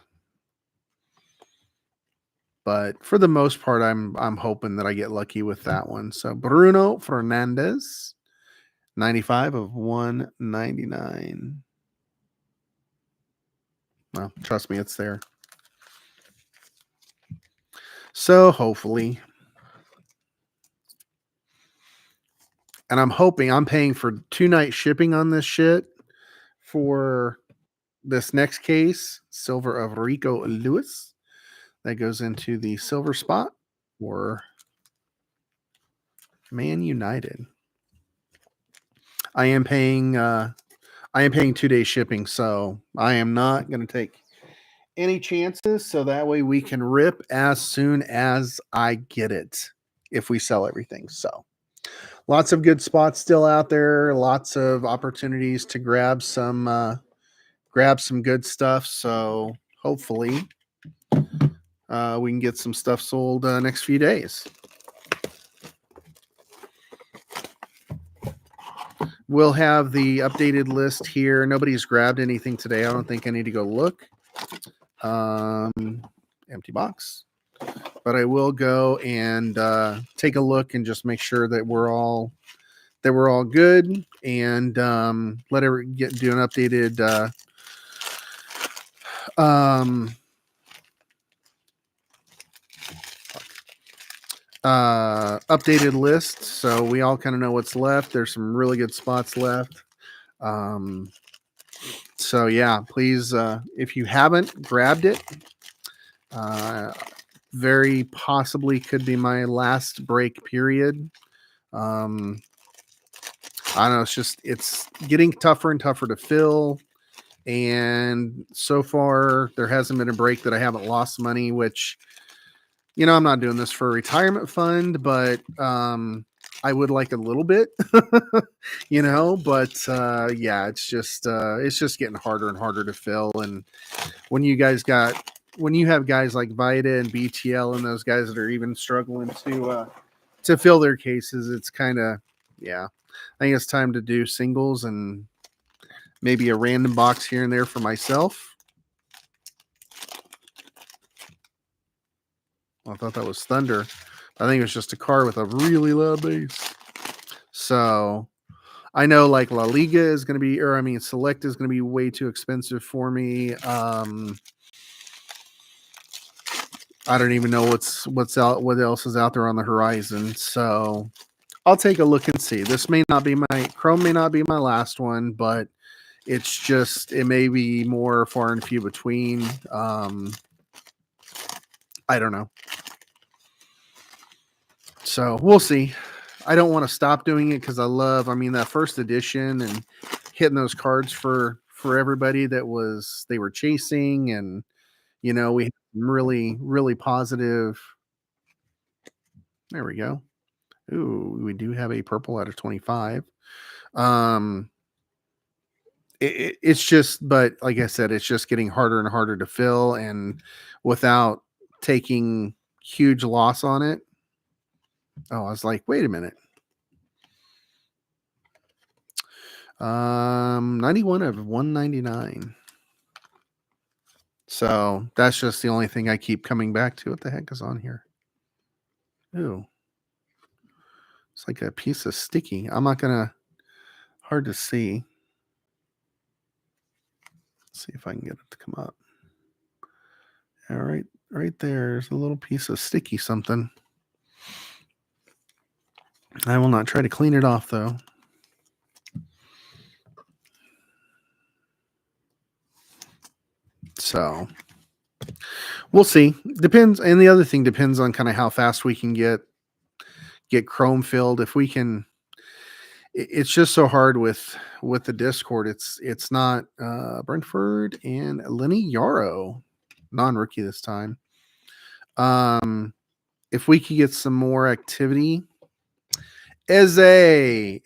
S1: But for the most part, I'm hoping that I get lucky with that one. So Bruno Fernandes, 95 of 199. Well, trust me, it's there. So hopefully. And I'm hoping I'm paying for 2-night shipping on this shit for this next case. Silver of Rico Lewis. That goes into the silver spot for Man United. I am paying 2-day shipping, so I am not going to take any chances, so that way we can rip as soon as I get it if we sell everything. So lots of good spots still out there, lots of opportunities to grab some good stuff. So hopefully we can get some stuff sold next few days. We'll have the updated list here. Nobody's grabbed anything today. I don't think I need to go look. Empty box. But I will go and take a look and just make sure that we're all good, and do an updated updated list, so we all kind of know what's left. There's some really good spots left. So yeah, please, if you haven't grabbed it, very possibly could be my last break period. I don't know. It's getting tougher and tougher to fill. And so far, there hasn't been a break that I haven't lost money, which, you know, I'm not doing this for a retirement fund, but I would like a little bit, you know, but yeah, it's just getting harder and harder to fill. And when you have guys like Vida and BTL and those guys that are even struggling to fill their cases, it's kind of, yeah, I think it's time to do singles and maybe a random box here and there for myself. I thought that was Thunder. I think it was just a car with a really loud bass. So I know like La Liga is going to be, or I mean, Select is going to be way too expensive for me. I don't even know what else is out there on the horizon. So I'll take a look and see. This may not be Chrome may not be my last one, but it may be more far and few between. I don't know. So we'll see. I don't want to stop doing it because I mean, that first edition and hitting those cards for everybody they were chasing, and we had some really, really positive. There we go. Ooh, we do have a purple out of 25. Um, it's just, but like I said, it's just getting harder and harder to fill, and without taking huge loss on it. Oh, I was like, wait a minute. 91 of 199. So that's just the only thing I keep coming back to. What the heck is on here? Ooh, it's like a piece of sticky. I'm not gonna. Hard to see. Let's see if I can get it to come up. All right, right there's a little piece of sticky something. I will not try to clean it off though. So we'll see. Depends, and the other thing depends on kind of how fast we can get Chrome filled. If we can, it's just so hard with the Discord. It's not Brentford and Lenny Yarrow, non-rookie this time. If we could get some more activity, Eze,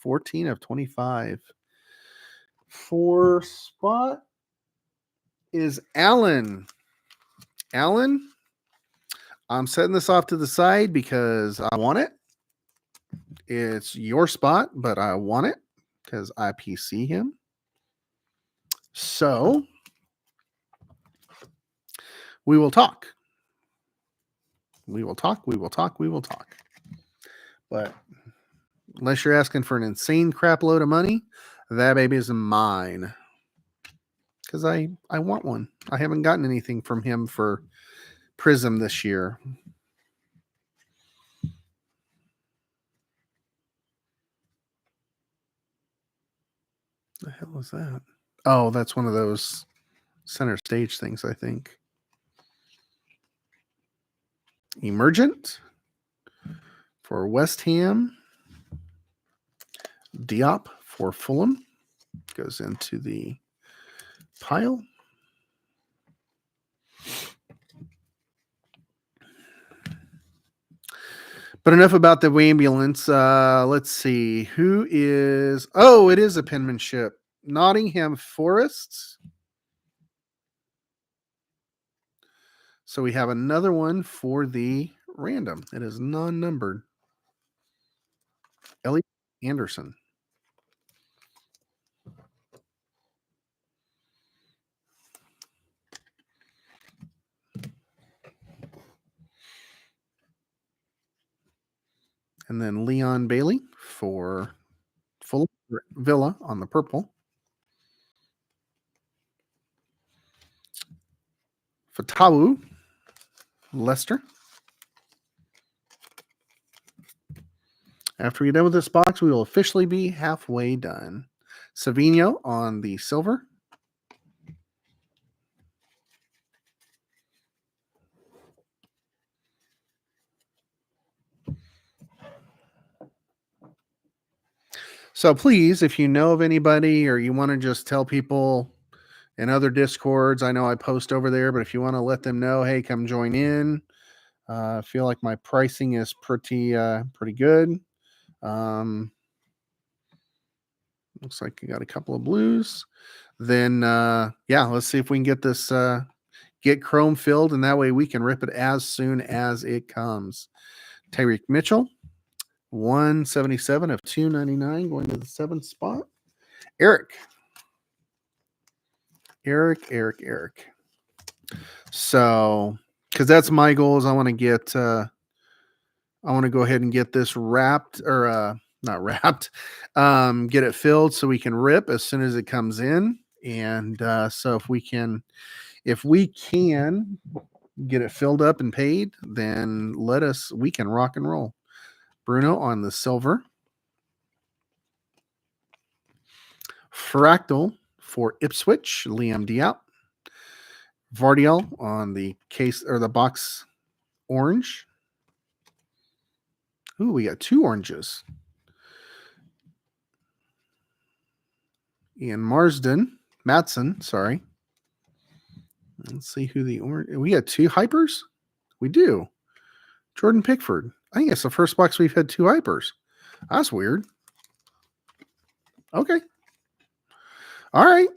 S1: 14 of 25. 4 spot is Allen. Allen, I'm setting this off to the side because I want it. It's your spot, but I want it because I PC him. So we will talk. We will talk. We will talk. We will talk. But unless you're asking for an insane crap load of money, that baby is mine. Because I want one. I haven't gotten anything from him for Prizm this year. The hell is that? Oh, that's one of those center stage things, I think. Emergent for West Ham. Diop for Fulham. Goes into the pile. But enough about the ambulance. Let's see. Who is... Oh, it is a penmanship. Nottingham Forest. So we have another one for the random. It is non-numbered. Elliot Anderson. And then Leon Bailey for Fulham Villa on the purple. Fatawu, Leicester. After we're done with this box, we will officially be halfway done. Savino on the silver. So please, if you know of anybody or you want to just tell people in other Discords, I know I post over there, but if you want to let them know, hey, come join in. I feel like my pricing is pretty good. Looks like you got a couple of blues. Then yeah, let's see if we can get this get Chrome filled, and that way we can rip it as soon as it comes. Tyreek Mitchell, 177 of 299, going to the 7th spot. Eric. So, because that's my goal, is I want to get I want to go ahead and get this wrapped, or not wrapped, get it filled so we can rip as soon as it comes in. And so if we can get it filled up and paid, then we can rock and roll. Bruno on the silver. Fractal for Ipswich, Liam Diop. Vardiel on the case or the box orange. Ooh, we got 2 oranges. Ian Madsen, sorry. Let's see who the orange. We got 2 hypers. We do. Jordan Pickford. I think it's the first box we've had 2 hypers. That's weird. Okay. All right.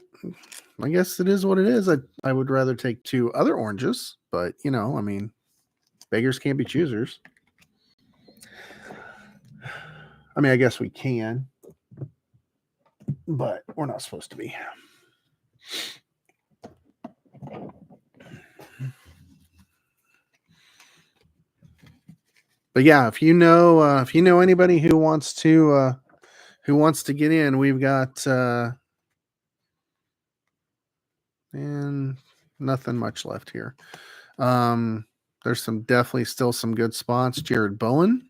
S1: I guess it is what it is. I would rather take 2 other oranges, but you know, I mean, beggars can't be choosers. I mean, I guess we can, but we're not supposed to be. But yeah, if you know anybody who wants to get in, we've got and nothing much left here. There's definitely still some good spots. Jared Bowen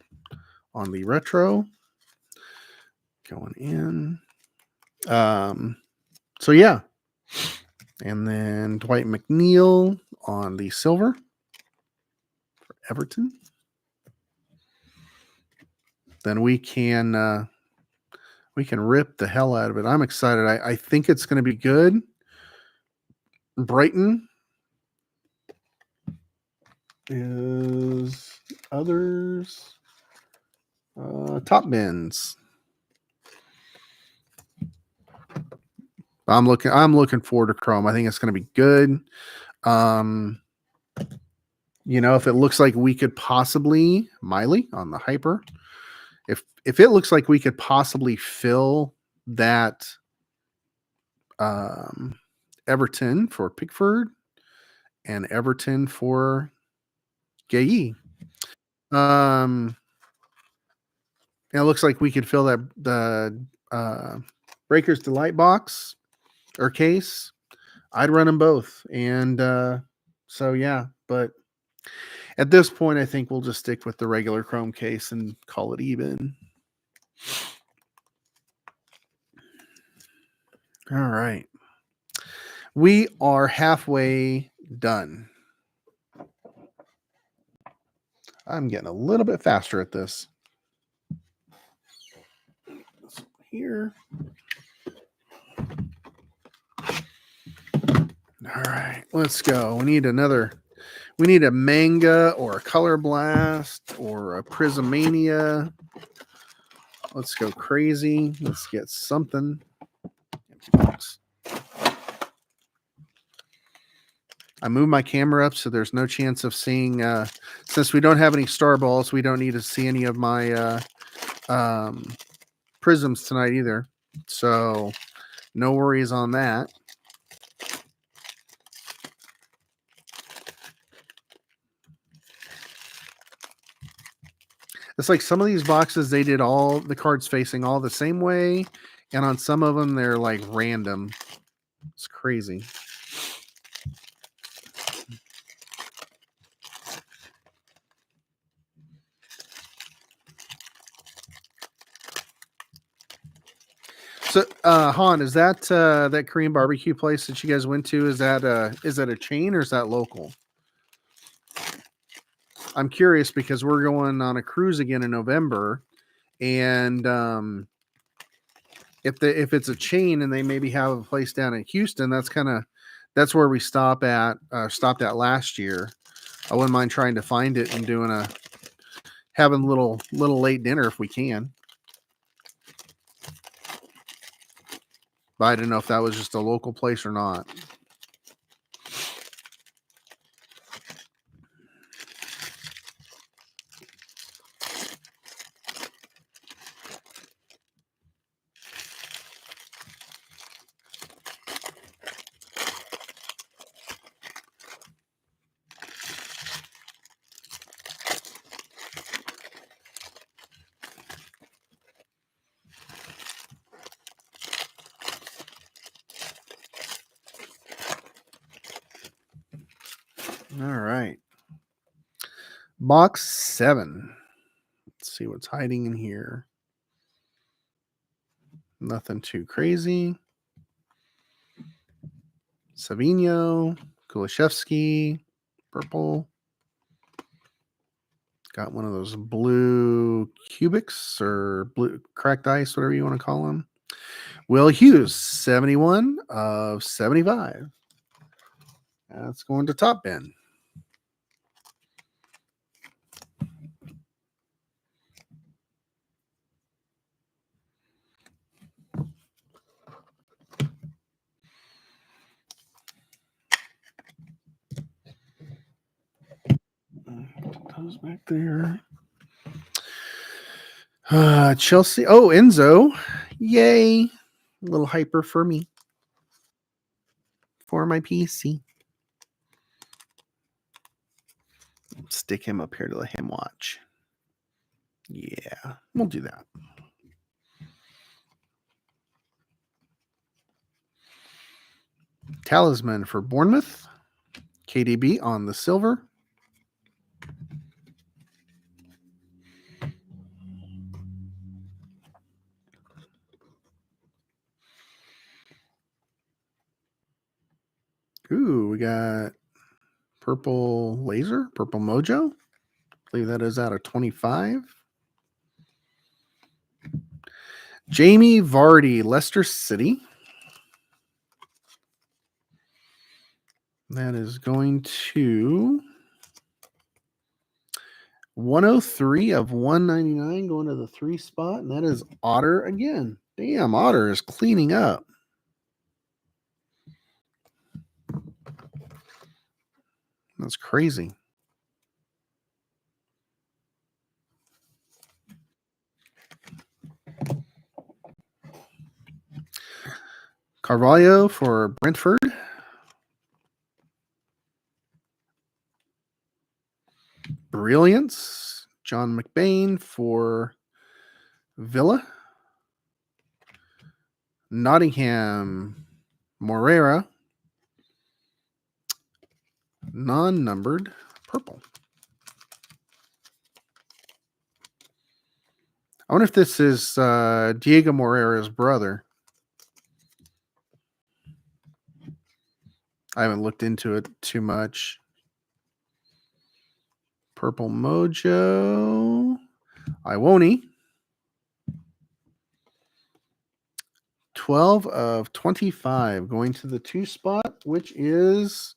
S1: on the retro going in. So yeah. And then Dwight McNeil on the silver for Everton. Then we can rip the hell out of it. I'm excited. I think it's going to be good. Brighton is others. Top bins. I'm looking forward to Chrome. I think it's going to be good. You know, if it looks like we could possibly Miley on the hyper, if it looks like we could possibly fill that Everton for Pickford and Everton for Gaye. It looks like we could fill the Breakers Delight box or case. I'd run them both. And so, yeah. But at this point, I think we'll just stick with the regular Chrome case and call it even. All right. We are halfway done. I'm getting a little bit faster at this. Here. All right, let's go. We need a manga or a color blast or a Prismania. Let's go crazy. Let's get something. I moved my camera up so there's no chance of seeing, since we don't have any star balls, we don't need to see any of my prisms tonight either. So no worries on that. It's like some of these boxes, they did all the cards facing all the same way. And on some of them, they're like random. It's crazy. So, Han, is that that Korean barbecue place that you guys went to? Is that a chain or is that local? I'm curious because we're going on a cruise again in November, and if it's a chain and they maybe have a place down in Houston, that's where we stopped at last year. I wouldn't mind trying to find it and having a little late dinner if we can. But I didn't know if that was just a local place or not. All right. Box 7. Let's see what's hiding in here. Nothing too crazy. Savinho, Kulishevsky, purple. Got one of those blue cubics or blue cracked ice, whatever you want to call them. Will Hughes, 71 of 75. That's going to top bin. Those back there. Chelsea. Oh, Enzo. Yay. A little hyper for me. For my PC. Stick him up here to let him watch. Yeah, we'll do that. Talisman for Bournemouth. KDB on the silver. Ooh, we got purple laser, purple mojo. I believe that is out of 25. Jamie Vardy, Leicester City. That is going to 103 of 199 going to the 3 spot, and that is Otter again. Damn, Otter is cleaning up. That's crazy. Carvalho for Brentford. Brilliance. John McBain for Villa. Nottingham. Moreira. Non-numbered. Purple. I wonder if this is Diego Moreira's brother. I haven't looked into it too much. Purple Mojo. Iwoni. 12 of 25 going to the 2 spot, which is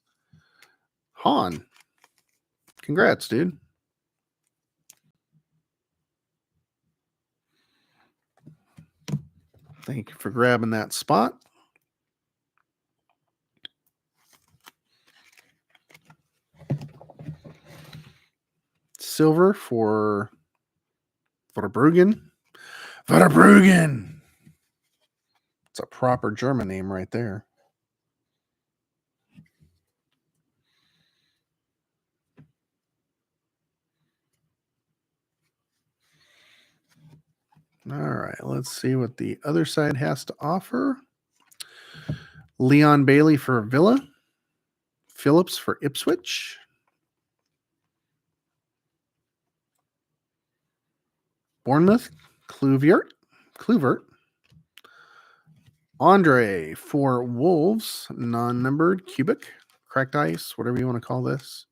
S1: Han. Congrats, dude. Thank you for grabbing that spot. Silver for Verbruggen. Verbruggen. It's a proper German name right there. All right, let's see what the other side has to offer. Leon Bailey for Villa. Phillips for Ipswich. Bournemouth, Kluivert. Andre for Wolves, non-numbered, cubic, cracked ice, whatever you want to call this.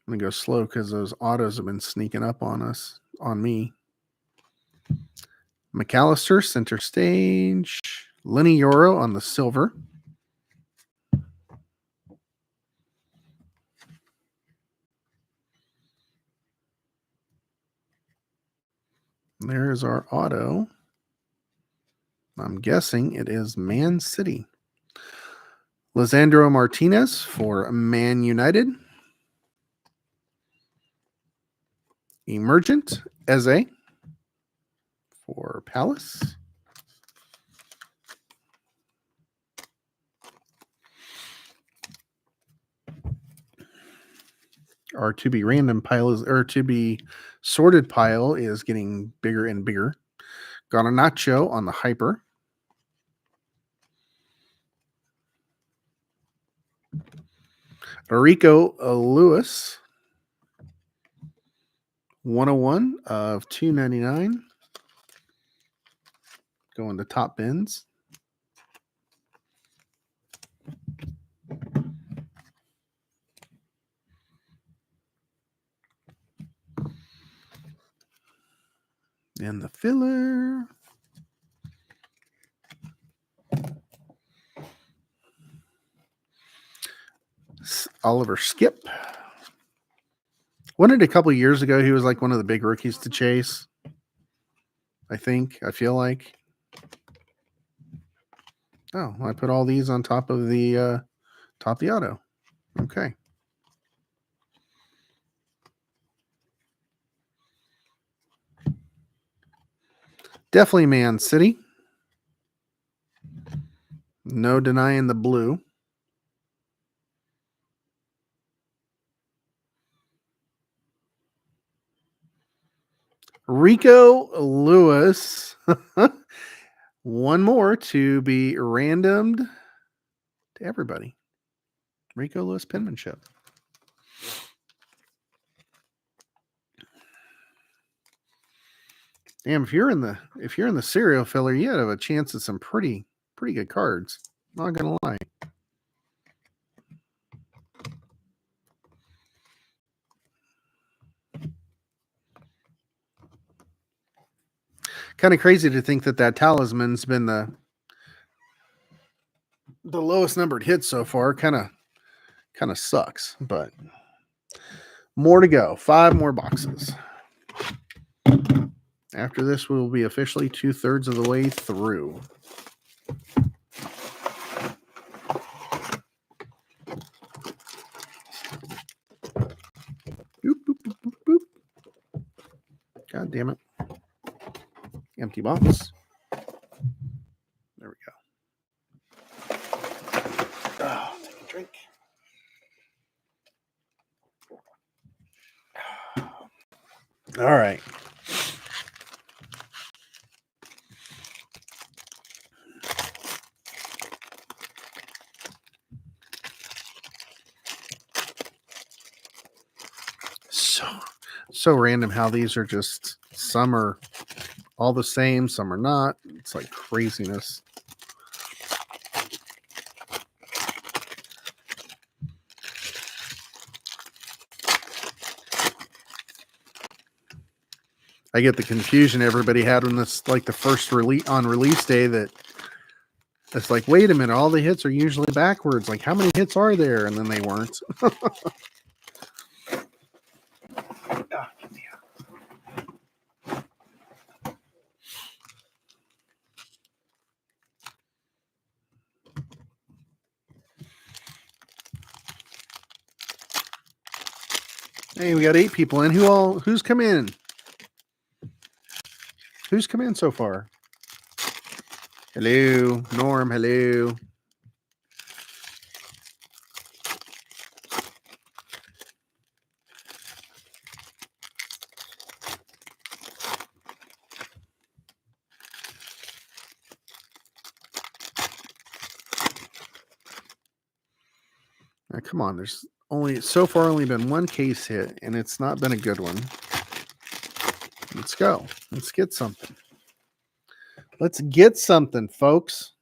S1: I'm going to go slow because those autos have been sneaking up on me. McAllister, center stage. Lenny Yoro on the silver. There's our auto. I'm guessing it is Man City. Lisandro Martinez for Man United. Emergent Eze for Palace. Our to be random pile is, or to be sorted pile is getting bigger and bigger. Got a Nacho on the hyper. Rico Lewis. 101 of 299. Going to top bins. And the filler. Oliver Skip. Wasn't it a couple years ago he was like one of the big rookies to chase? I feel like. Oh, I put all these on top of the auto. Okay. Definitely Man City. No denying the blue. Rico Lewis. One more to be randomed to everybody. Rico Lewis penmanship. Damn, if you're in the serial filler, you have a chance at some pretty good cards. Not gonna lie. Kind of crazy to think that talisman's been the lowest numbered hit so far. Kind of sucks, but more to go. 5 more boxes. After this, we will be officially 2/3 of the way through. Boop, boop, boop, boop, boop. God damn it. Empty box. There we go. Oh, take a drink. All right. So random how these are just, some are all the same, some are not. It's like craziness. I get the confusion everybody had when this, like the first release day, that it's like, wait a minute, all the hits are usually backwards. Like, how many hits are there? And then they weren't. Hey, we got 8 people in. Who's come in? Who's come in so far? Hello, Norm. Hello. Now, come on, there's so far only been one case hit, and it's not been a good one. Let's go. Let's get something. Let's get something, folks.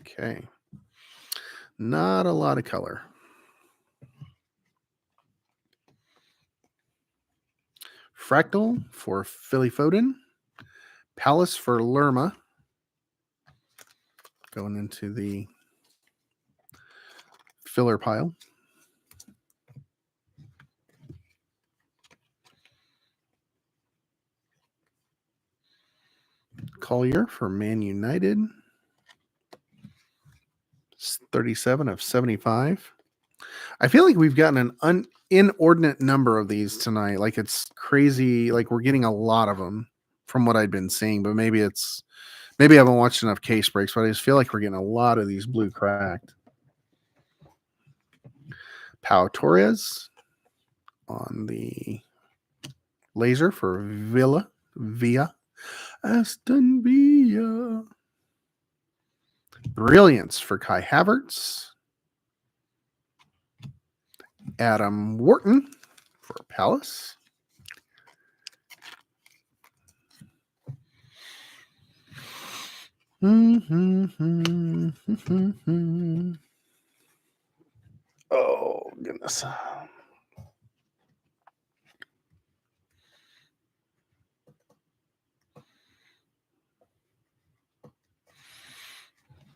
S1: Okay. Not a lot of color. Fractal for Philly Foden. Palace for Lerma. Going into the filler pile. Collier for Man United. 37 of 75. I feel like we've gotten an inordinate number of these tonight. Like, it's crazy. Like, we're getting a lot of them from what I'd been seeing, but maybe I haven't watched enough case breaks, but I just feel like we're getting a lot of these blue cracked. Pau Torres on the laser for Villa Aston Villa. Brilliance for Kai Havertz. Adam Wharton for Palace. Oh, goodness.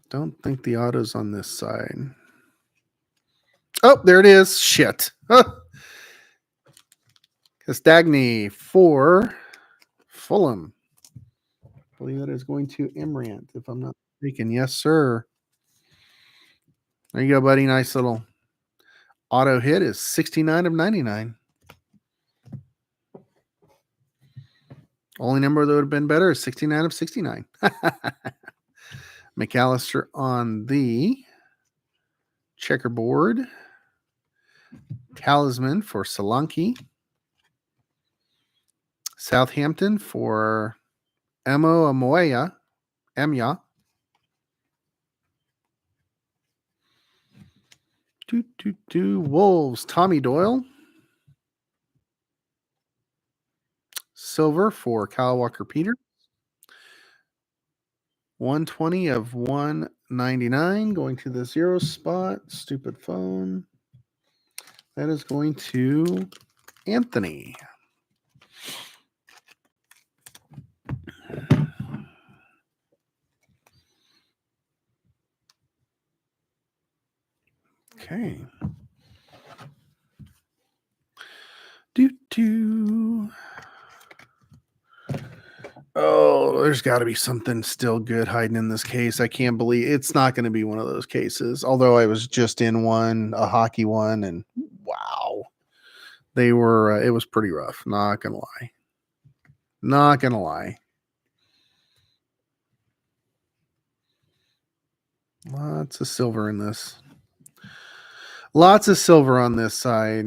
S1: Don't think the auto's on this side. Oh, there it is. Shit. Castagny for Fulham. I believe that is going to Imrant, if I'm not mistaken. Yes, sir. There you go, buddy. Nice little auto hit is 69 of 99. Only number that would have been better is 69 of 69. McAllister on the checkerboard. Talisman for Solanke. Southampton for Emo Amoya. Emya. Wolves. Tommy Doyle. Silver for Kyle Walker-Peters. 120 of 199 going to the 0 spot. Stupid phone. That is going to Anthony. Okay. Oh, there's got to be something still good hiding in this case. I can't believe it's not going to be one of those cases. Although I was just in one, a hockey one, and wow, they were. It was pretty rough. Not gonna lie. Not gonna lie. Lots of silver in this. Lots of silver on this side.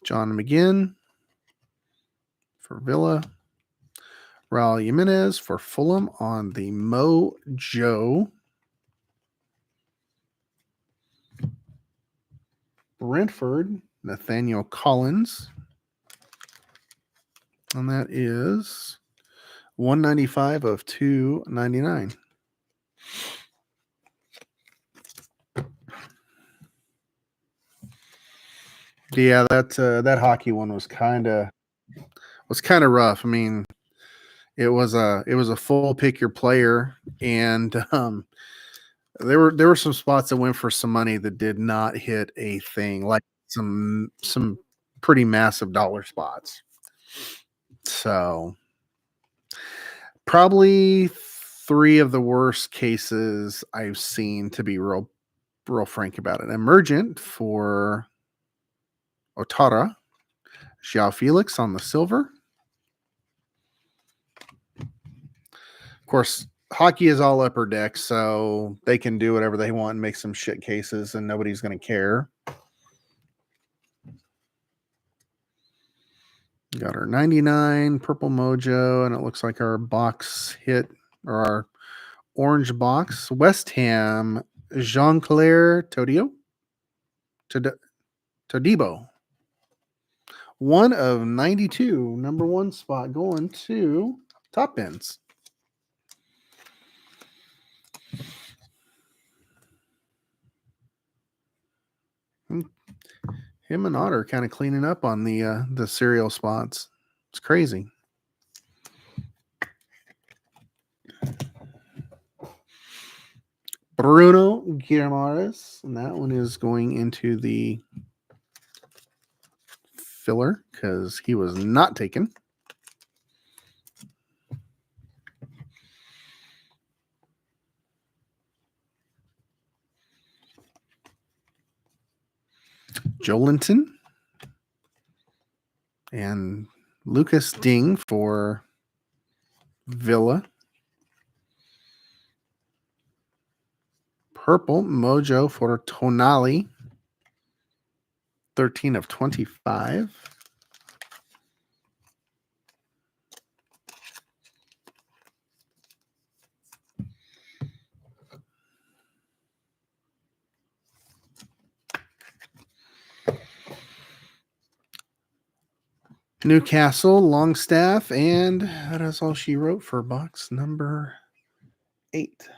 S1: John McGinn for Villa. Raul Jimenez for Fulham on the Mojo. Brentford, Nathaniel Collins. And that is 195 of 299. Yeah, that hockey one was kind of rough. I mean, it was a full pick your player, and there were some spots that went for some money that did not hit a thing, like some pretty massive dollar spots. So probably 3 of the worst cases I've seen, to be real frank about it. Emergent for Otara. João Felix on the silver. Of course, hockey is all upper deck, so they can do whatever they want and make some shit cases, and nobody's going to care. Got our 99 purple mojo, and it looks like our box hit, or our orange box. West Ham, Jean-Claire Todibo. 1 of 92, number 1 spot going to Top Ends. Him and Otter kind of cleaning up on the cereal spots. It's crazy. Bruno Guimaraes, and that one is going into the filler because he was not taken. Jolinton and Lucas Ding for Villa. Purple mojo for Tonali. 13 of 25. Newcastle, Longstaff, and that is all she wrote for box number 8.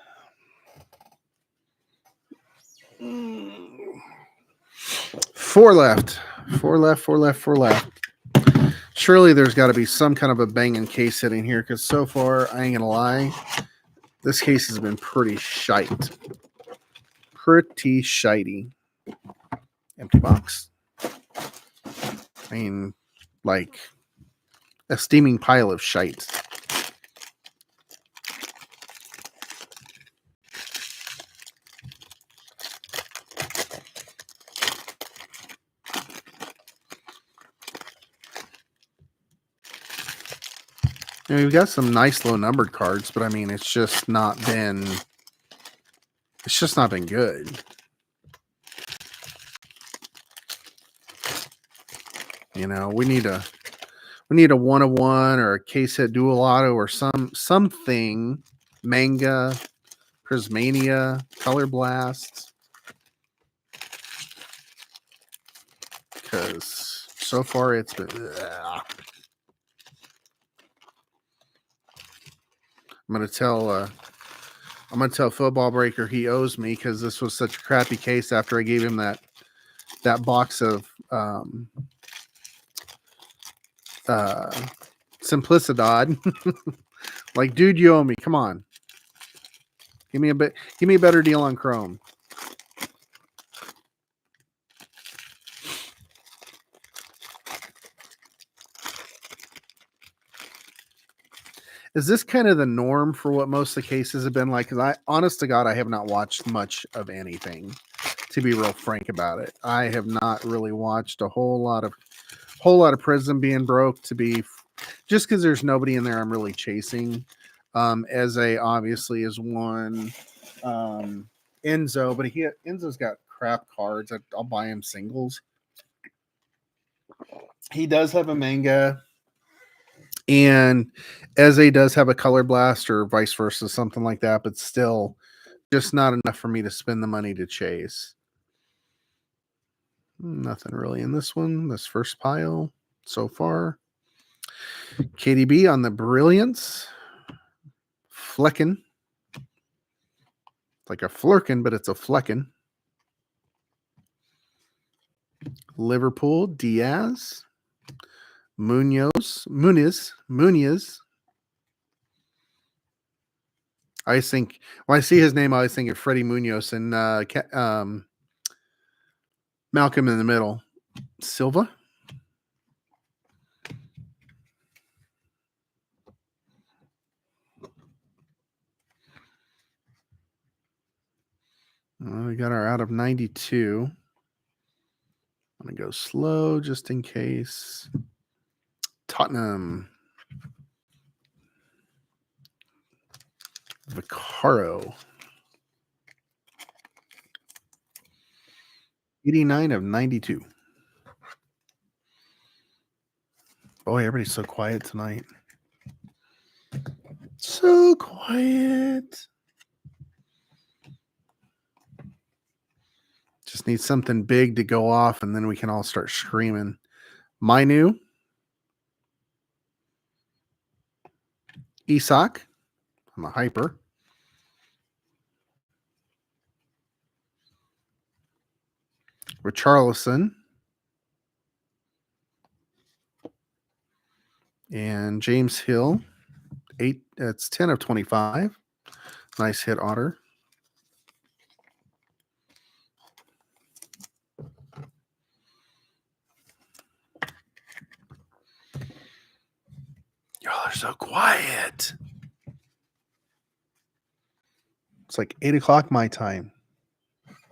S1: Four left. Four left. Surely there's got to be some kind of a banging case sitting here, because so far, I ain't going to lie, this case has been pretty shite. Pretty shitey. Empty box. I mean, like a steaming pile of shite. You know, you've got some nice low numbered cards, but I mean, it's just not been good. You know, we need a 1-of-1 or a case hit dual auto or something. Manga, Prismania, Color Blast. Because so far it's been. I'm gonna tell Football Breaker he owes me, because this was such a crappy case after I gave him that box of Simplicidad. Like, dude, you owe me. Come on. Give me a better deal on Chrome. Is this kind of the norm for what most of the cases have been like? Because honest to God, I have not watched much of anything, to be real frank about it. I have not really watched a whole lot of Prizm being broke, just because there's nobody in there I'm really chasing. Eze obviously is one. Enzo, but Enzo's got crap cards. I'll buy him singles. He does have a manga. And Eze does have a color blast, or vice versa, something like that, but still just not enough for me to spend the money to chase. Nothing really in this one, this first pile so far. KDB on the Brilliance. Flecken. Like a Flurkin, but it's a Flecken. Liverpool, Diaz. Muniz. I think when I see his name, I always think of Freddie Munoz and Malcolm in the Middle. Silva. We got our out of 92. I'm going to go slow just in case. Tottenham. Vaccaro. 89 of 92. Boy, everybody's so quiet tonight. So quiet. Just need something big to go off, and then we can all start screaming. Mainu. Isak. I'm a hyper. Richarlison. And James Hill. 8. That's 10 of 25. Nice hit, Otter. Y'all are so quiet. It's like 8 o'clock my time.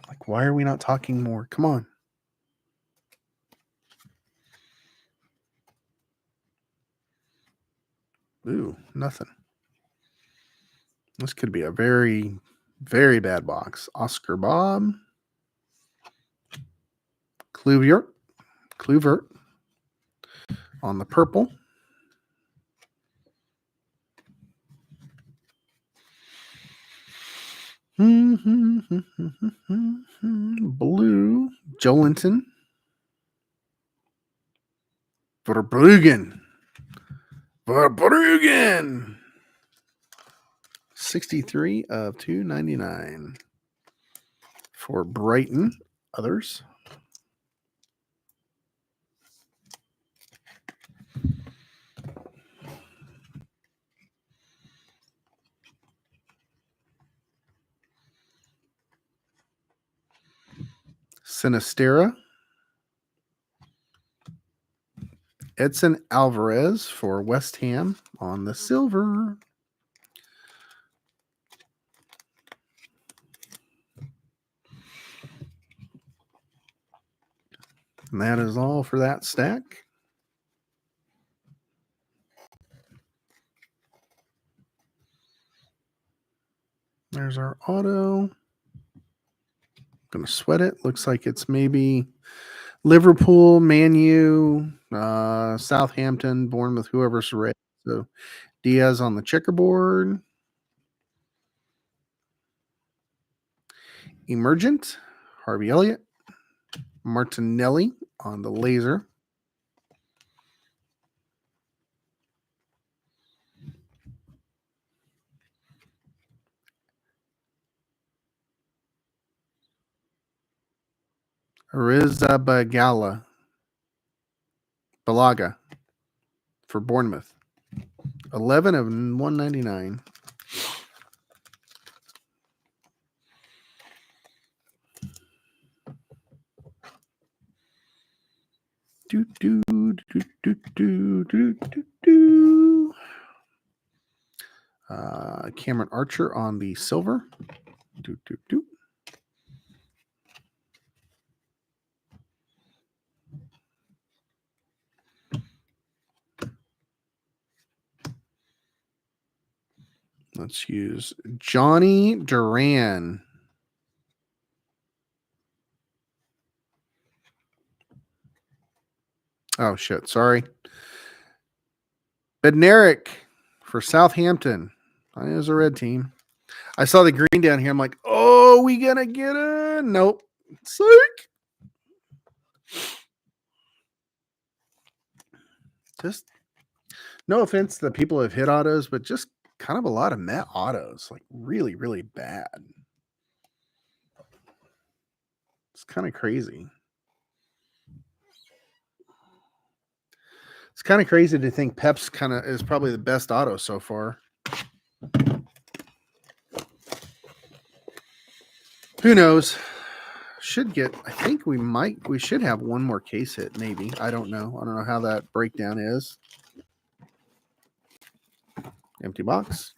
S1: Like, why are we not talking more? Come on. Ooh, nothing. This could be a very, very bad box. Oscar Bob. Kluivert on the purple. Blue. Joelinton. Verbruggen. 63 of 299 for Brighton. Others. Sinistera. Edson Alvarez for West Ham on the silver. And that is all for that stack. There's our auto. Gonna sweat it. Looks like it's maybe Liverpool, Man U, Southampton, Bournemouth, whoever's red. So Diaz on the checkerboard. Emergent, Harvey Elliott. Martinelli on the laser. Balaga for Bournemouth. 11 of 199. Cameron Archer on the silver. Let's use Johnny Duran. Oh, shit. Sorry. Bednarik for Southampton. It was a red team. I saw the green down here. I'm like, oh, we going to get it? Nope. Sick. Just no offense to the people who have hit autos, but just kind of a lot of met autos. Like really, really bad. It's kind of crazy. It's kind of crazy to think Pep's is probably the best auto so far. Who knows? I think we should have one more case hit, maybe. I don't know. I don't know how that breakdown is. Empty box.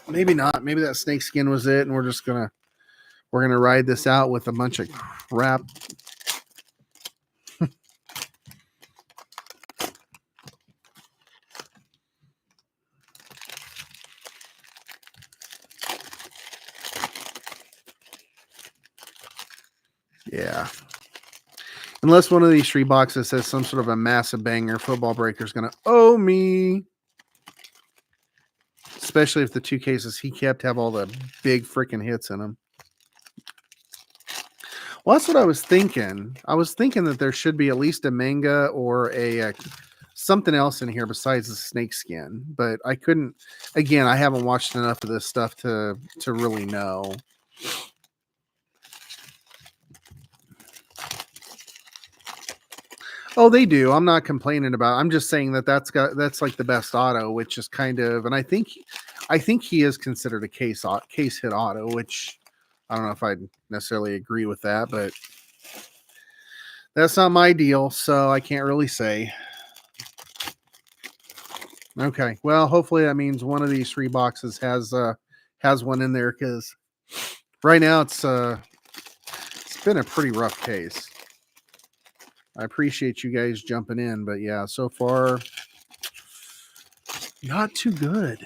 S1: Maybe not. Maybe that snake skin was it, and we're gonna ride this out with a bunch of crap. Yeah. Unless one of these 3 boxes says some sort of a massive banger, Football Breaker's going to owe me. Especially if the 2 cases he kept have all the big freaking hits in them. Well, that's what I was thinking. I was thinking that there should be at least a manga or a something else in here besides the snake skin. But I couldn't. Again, I haven't watched enough of this stuff to really know. Oh, they do. I'm not complaining about it. I'm just saying that's like the best auto, which is kind of, and I think he is considered a case hit auto, which I don't know if I'd necessarily agree with that, but that's not my deal, so I can't really say. Okay, well, hopefully that means one of these 3 boxes has one in there, because right now it's been a pretty rough case. I appreciate you guys jumping in, but yeah, so far, not too good.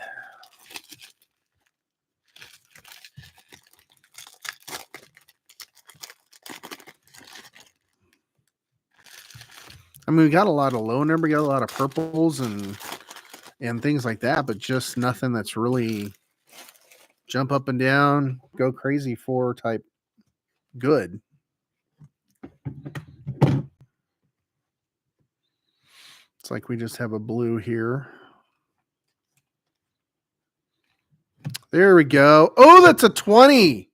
S1: I mean, we got a lot of low number, we got a lot of purples and things like that, but just nothing that's really jump up and down, go crazy for type good. Looks like we just have a blue here. There we go. Oh, that's a 20.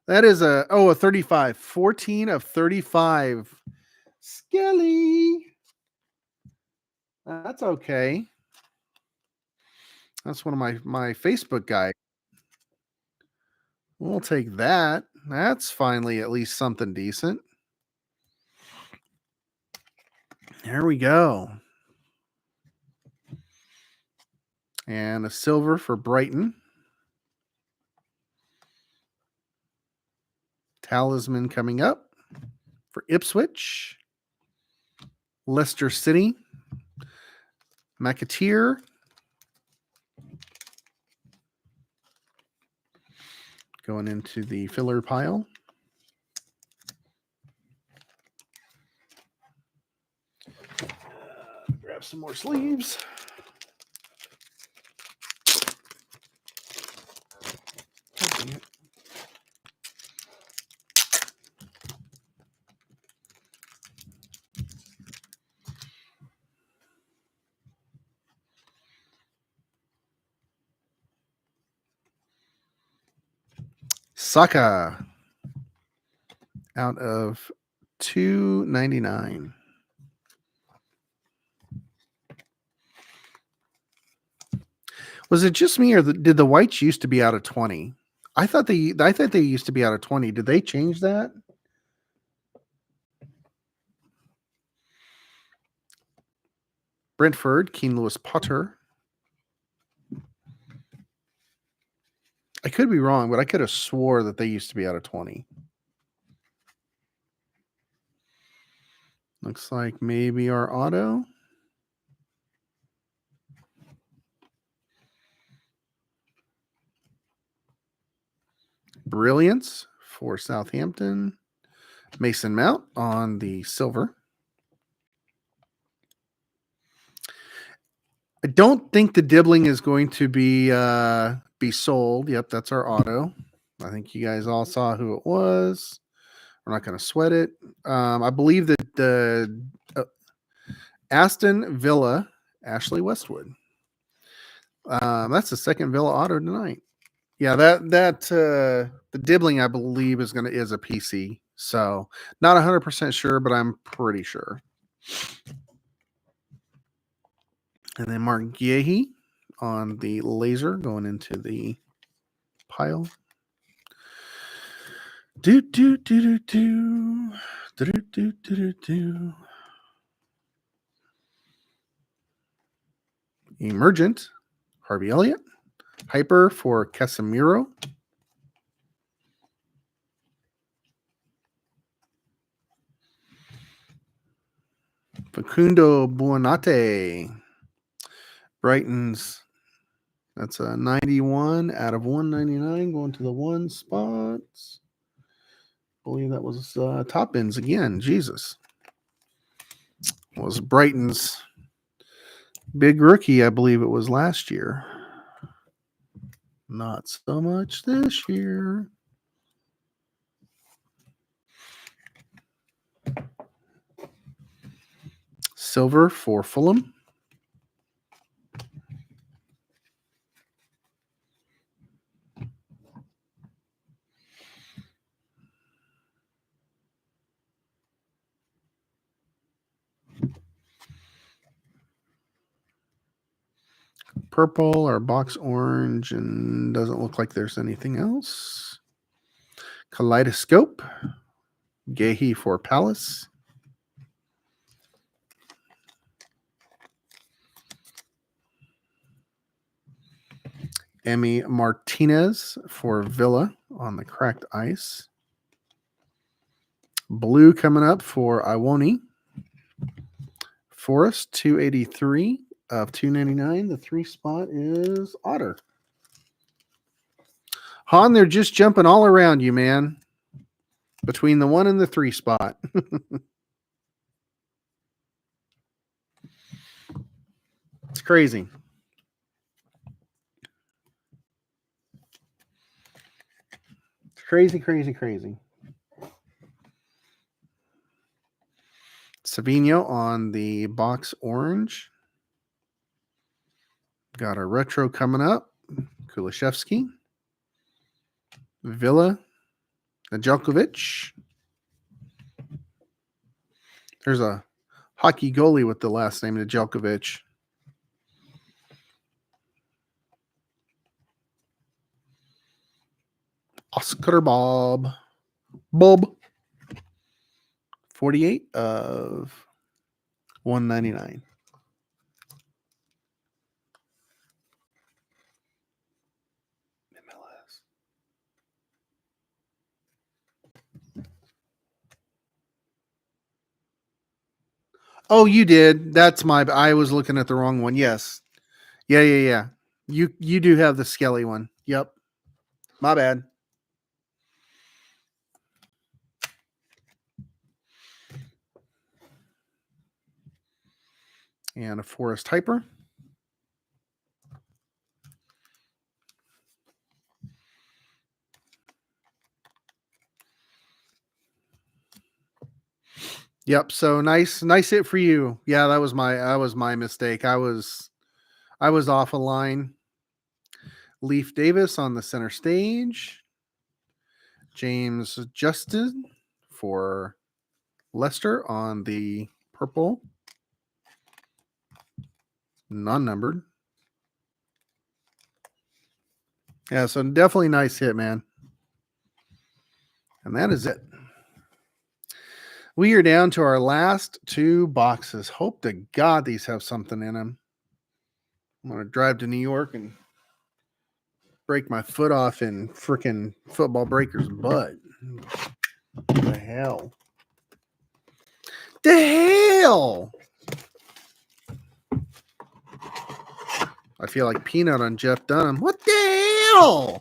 S1: That is a 35. 14 of 35. Skelly. That's okay. That's one of my Facebook guys. We'll take that. That's finally at least something decent. There we go. And a silver for Brighton. Talisman coming up for Ipswich. Leicester City. McAteer. Going into the filler pile. Grab some more sleeves. Soccer out of $2.99. Was it just me, or did the whites used to be out of 20? I thought they used to be out of 20. Did they change that? Brentford, Keane Lewis Potter. I could be wrong, but I could have swore that they used to be out of 20. Looks like maybe our auto. Brilliance for Southampton. Mason Mount on the silver. I don't think the Dibbling is going to be sold. Yep, that's our auto. I think you guys all saw who it was. We're not going to sweat it. I believe that the Aston Villa, Ashley Westwood. That's the second Villa auto tonight. Yeah, the Dibbling, I believe, is a PC. So not 100% sure, but I'm pretty sure. And then Mark Guehi on the laser going into the pile. Emergent, Harvey Elliott. Hyper for Casemiro. Facundo Buonate. Brighton's. That's a 91 out of 199 going to the one spots. I believe that was top ends again. Jesus. Was Brighton's big rookie, I believe it was last year. Not so much this year. Silver for Fulham. Purple or box orange, and doesn't look like there's anything else. Kaleidoscope. Gehi for Palace. Emi Martinez for Villa on the cracked ice. Blue coming up for Iwoni. Forest, 283 of 299. The 3 spot is Otter. Han, they're just jumping all around you, man. Between the 1 and the 3 spot. It's crazy. It's crazy, crazy, crazy. Savino on the box orange. Got a retro coming up. Kulishevsky. Villa. Nedeljkovic. There's a hockey goalie with the last name Nedeljkovic. Oscar Bob. 48 of 199. MLS. Oh, you did. That's my. I was looking at the wrong one. Yes. Yeah. You do have the Skelly one. Yep. My bad. And a Forest Hyper. Yep. So nice hit for you. Yeah, that was my mistake. I was off a line. Leaf Davis on the center stage. James Justin for Leicester on the purple. Non-numbered. Yeah, so definitely nice hit, man. And that is it. We are down to our last two boxes. Hope to God these have something in them. I'm going to drive to New York and break my foot off in freaking Football Breaker's butt. What the hell? The hell! I feel like Peanut on Jeff Dunham. What the hell?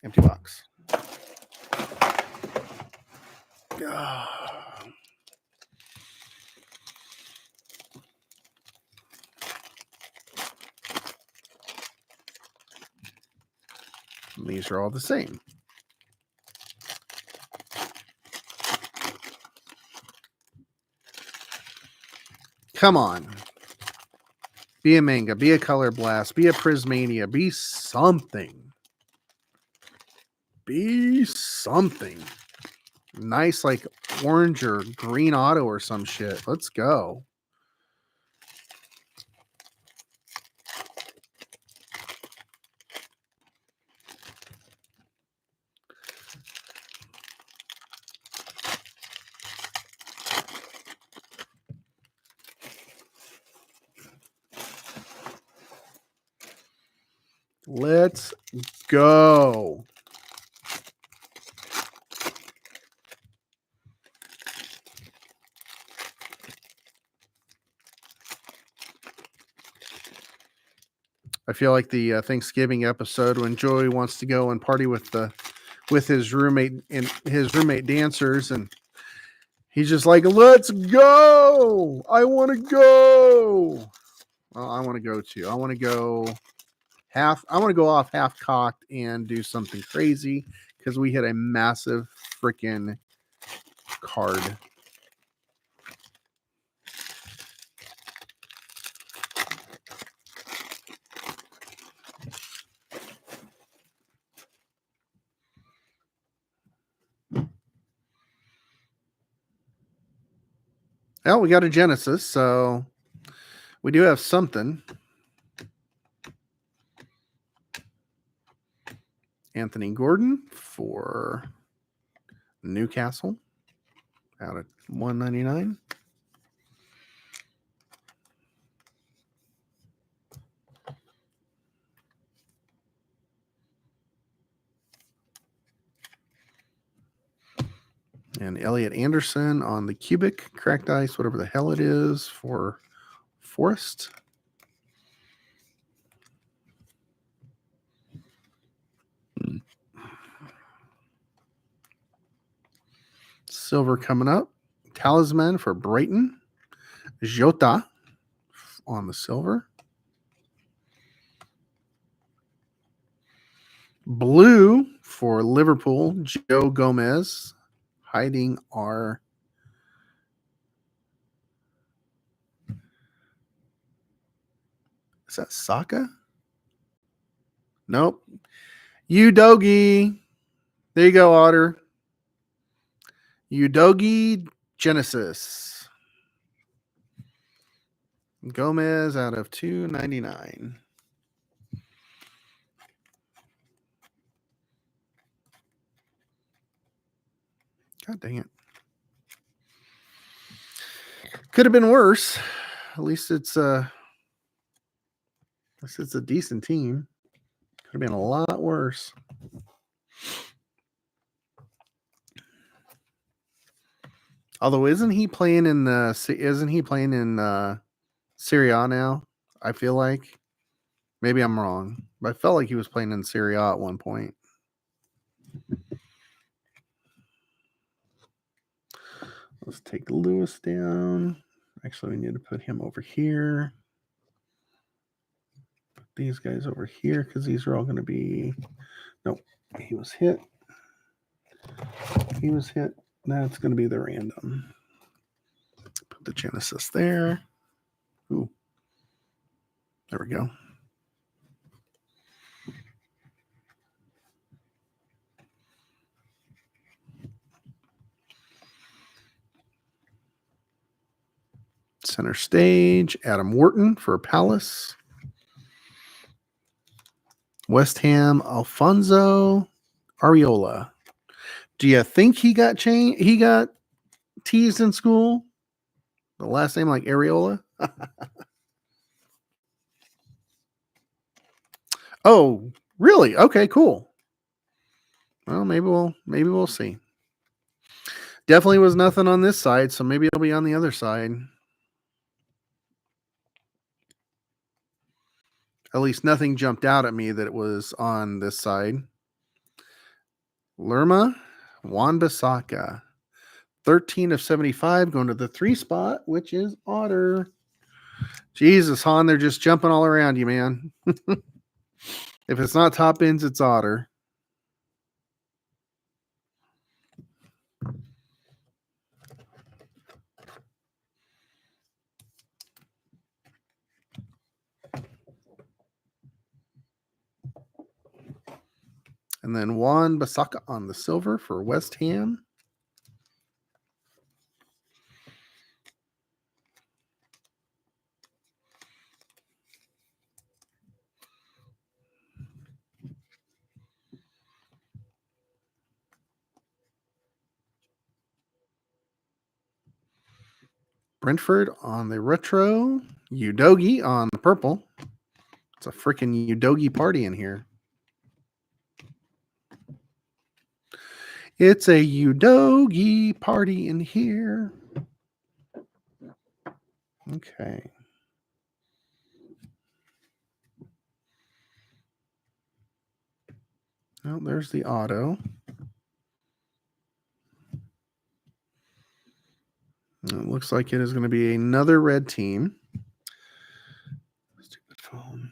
S1: Empty box. These are all the same. Come on. Be a manga, be a color blast, be a Prismania, be something. Be something. Nice, like orange or green auto or some shit. Let's go. Let's go. I feel like the Thanksgiving episode when Joey wants to go and party with his roommate and his roommate dancers, and he's just like, "Let's go! I want to go." Well, I want to go too. I want to go off half cocked and do something crazy because we hit a massive freaking card. Well, we got a Genesis, so we do have something. Anthony Gordon for Newcastle out at 199. And Elliot Anderson on the cubic cracked ice, whatever the hell it is, for Forest. Silver coming up. Talisman for Brighton. Jota on the silver. Blue for Liverpool. Joe Gomez. hiding our... Is that Saka? Nope. Udogi. There you go, Otter. Udogi Genesis. Gomez out of 299. God dang it. Could have been worse. At least it's a decent team. Could have been a lot worse. Although isn't he playing in Serie A now? I feel like. Maybe I'm wrong. But I felt like he was playing in Serie A at one point. Let's take Lewis down. Actually, we need to put him over here. Put these guys over here because these are all going to be... Nope. He was hit. He was hit. That's going to be the random. Put the Genesis there. Ooh. There we go. Center stage, Adam Wharton for Palace. West Ham, Alfonso Areola. Do you think he got teased in school? The last name like Areola? Oh, really? Okay, cool. Well, maybe we'll see. Definitely was nothing on this side, so maybe it'll be on the other side. At least nothing jumped out at me that it was on this side. Lerma, Wan-Bissaka. 13 of 75 going to the 3 spot, which is Otter. Jesus, Han, they're just jumping all around you, man. If it's not top ends, it's Otter. And then Wan-Bissaka on the silver for West Ham. Brentford on the retro. Udogi on the purple. It's a freaking Udogi party in here. It's a Udogi party in here. Okay. Well, there's the auto. It looks like it is going to be another red team. Stupid phone.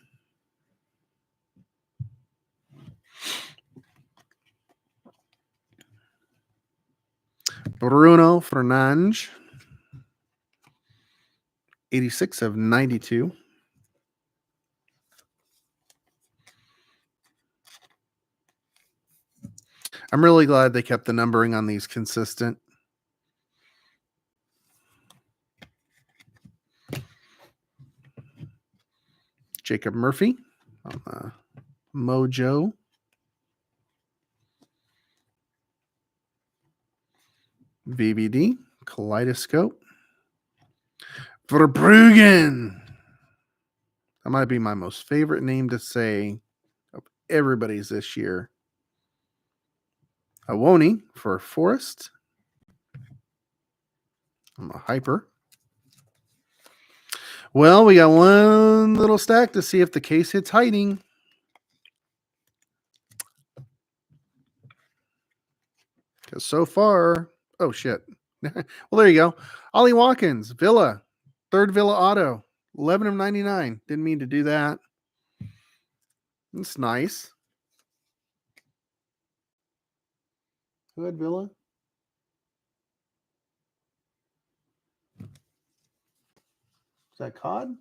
S1: Bruno Fernandes. 86 of 92. I'm really glad they kept the numbering on these consistent. Jacob Murphy on Mojo. VVD, Kaleidoscope. Verbruggen. That might be my most favorite name to say of everybody's this year. Awoni for Forest. I'm a hyper. Well, we got one little stack to see if the case hits hiding. Because so far, oh shit. Well, there you go. Ollie Watkins, Villa, third Villa auto, 11 of 99. Didn't mean to do that. That's nice. Who had Villa? that Cod?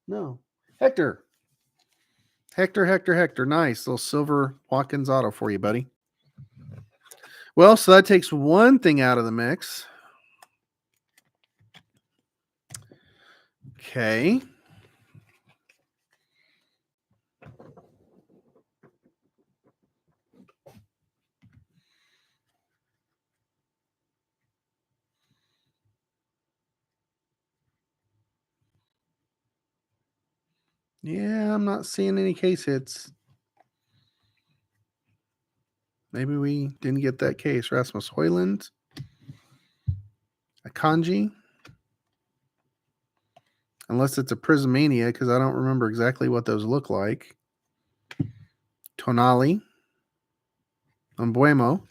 S1: No. Hector. Hector. Nice. Little silver Watkins auto for you, buddy. Well, so that takes one thing out of the mix. Okay. Yeah, I'm not seeing any case hits. Maybe we didn't get that case. Rasmus Hoyland. Akanji. Unless it's a Prismania, because I don't remember exactly what those look like. Tonali. Umbuemo.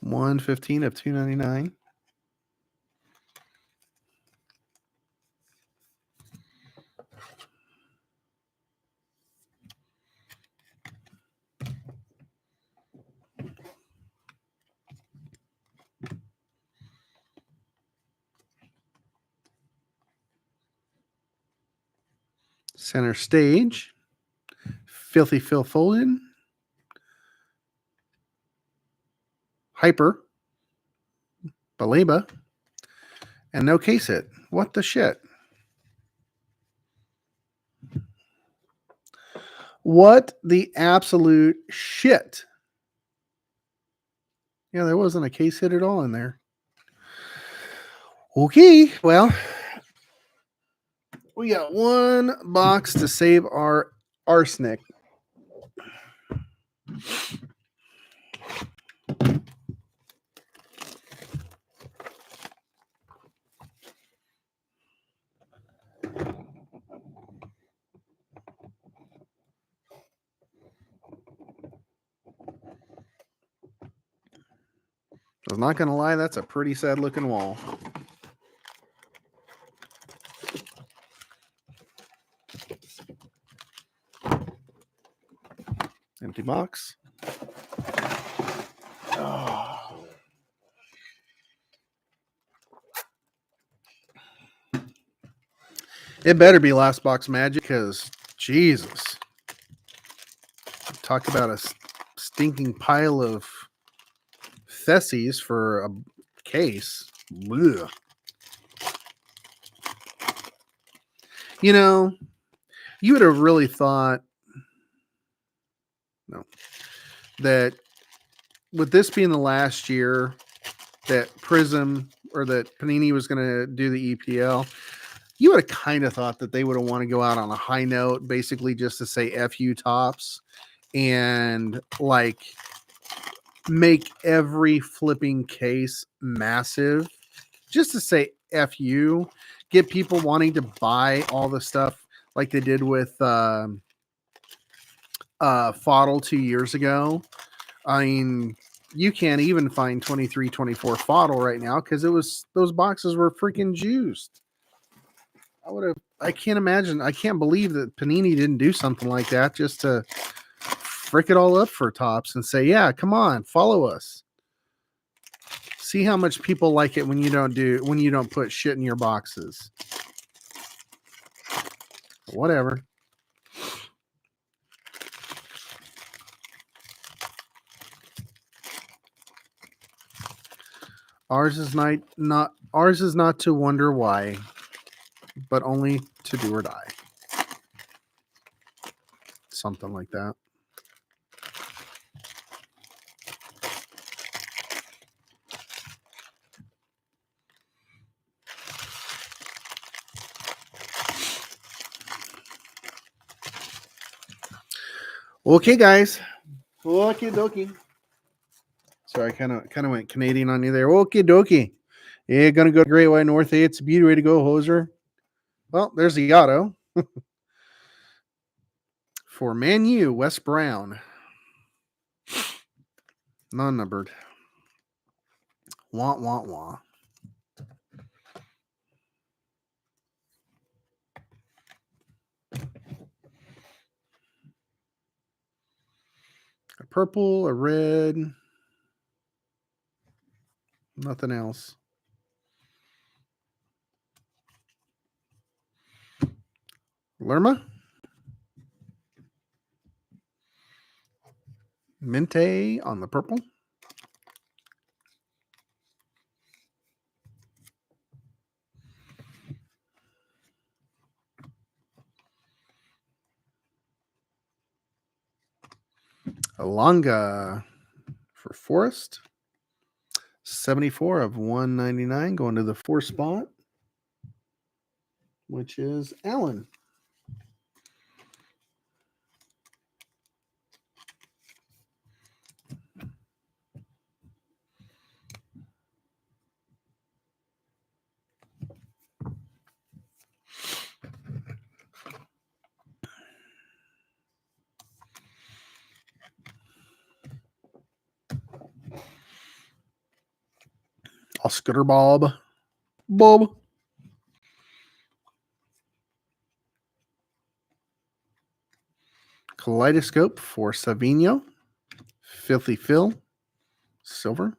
S1: 115 of 299. Center stage. Filthy Phil Foden. Hyper. Baleba. And no case hit. What the shit? What the absolute shit? Yeah, there wasn't a case hit at all in there. Okay, well, we got one box to save our arsenic. I was not going to lie, that's a pretty sad looking wall. Empty box. Oh. It better be last box magic because Jesus. Talk about a stinking pile of Thessies for a case. Ugh. You know, you would have really thought that with this being the last year that Prizm or that Panini was going to do the EPL, you would have kind of thought that they would have want to go out on a high note, basically just to say F you Tops and like make every flipping case massive just to say F you, get people wanting to buy all the stuff like they did with Fodl 2 years ago. I mean, you can't even find 23, 24 Fodl right now because it was those boxes were freaking juiced. I can't imagine. I can't believe that Panini didn't do something like that just to frick it all up for Tops and say, yeah, come on, follow us. See how much people like it when you don't put shit in your boxes. Whatever. Ours is not to wonder why, but only to do or die. Something like that. Okay, guys. Okie dokie. Sorry, I kind of went Canadian on you there. Okie dokie. Yeah, gonna go to Great White North. Hey, it's a beauty way to go, hoser. Well, there's the auto. For Man U, Wes Brown. Non-numbered. Wah. A purple, a red. Nothing else. Lerma. Mente on the purple. Alanga for Forest. 74 of 199 going to the 4 spot, which is Allen. Oscar Bob. Kaleidoscope for Savino. Filthy Phil. Silver.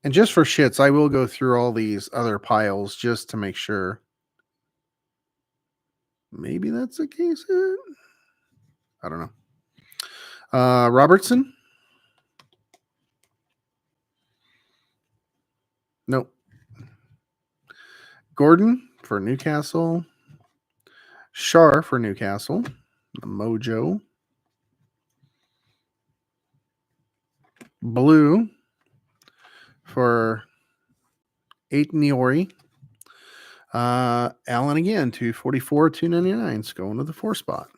S1: And just for shits, I will go through all these other piles just to make sure. Maybe that's the case. I don't know. Robertson. Nope. Gordon for Newcastle. Shar for Newcastle. Mojo. Blue for 8 Niori. Allen again, 244, 299. Going to the 4 spot.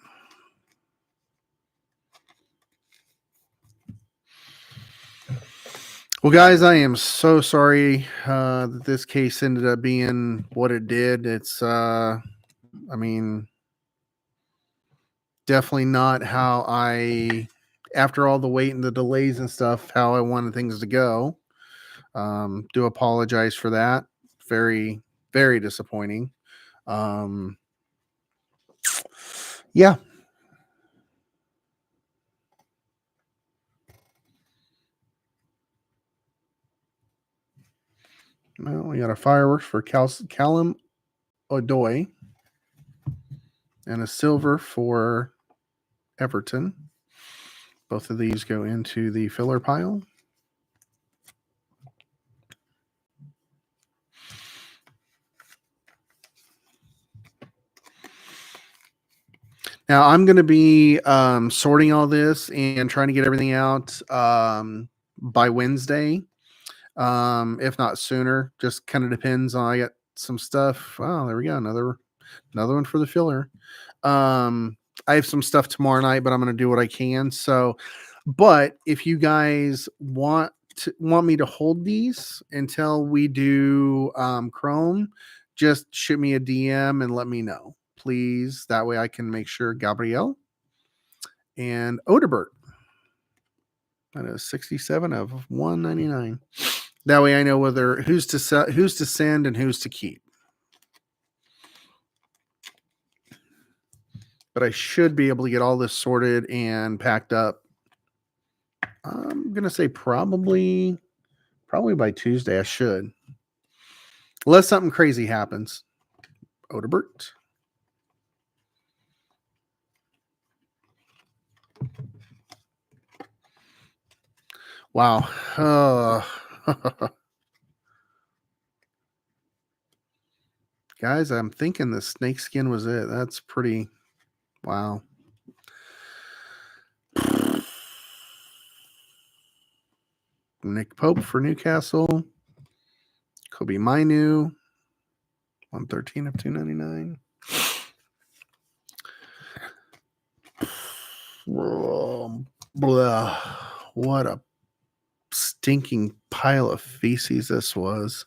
S1: Well, guys, I am so sorry that this case ended up being what it did. It's, I mean, definitely not how after all the wait and the delays and stuff, how I wanted things to go. Do apologize for that. Very, very disappointing. Yeah. Well, we got a fireworks for Callum Odoi and a silver for Everton. Both of these go into the filler pile. Now, I'm going to be sorting all this and trying to get everything out by Wednesday, if not sooner. Just kind of depends on I got some stuff. Oh, there we go. Another one for the filler. I have some stuff tomorrow night, but I'm going to do what I can. So, but if you guys want me to hold these until we do Chrome, just shoot me a DM and let me know, please. That way I can make sure Gabriel and Odebert. That is 67 of 199. That way I know who's to send and who's to keep. But I should be able to get all this sorted and packed up. I'm going to say probably by Tuesday. I should. Unless something crazy happens. Odebert. Wow. Guys, I'm thinking the snake skin was it. That's pretty. Wow. Nick Pope for Newcastle. Kobe Mainu. 113 of 299. Blah. What a stinking pile of feces this was.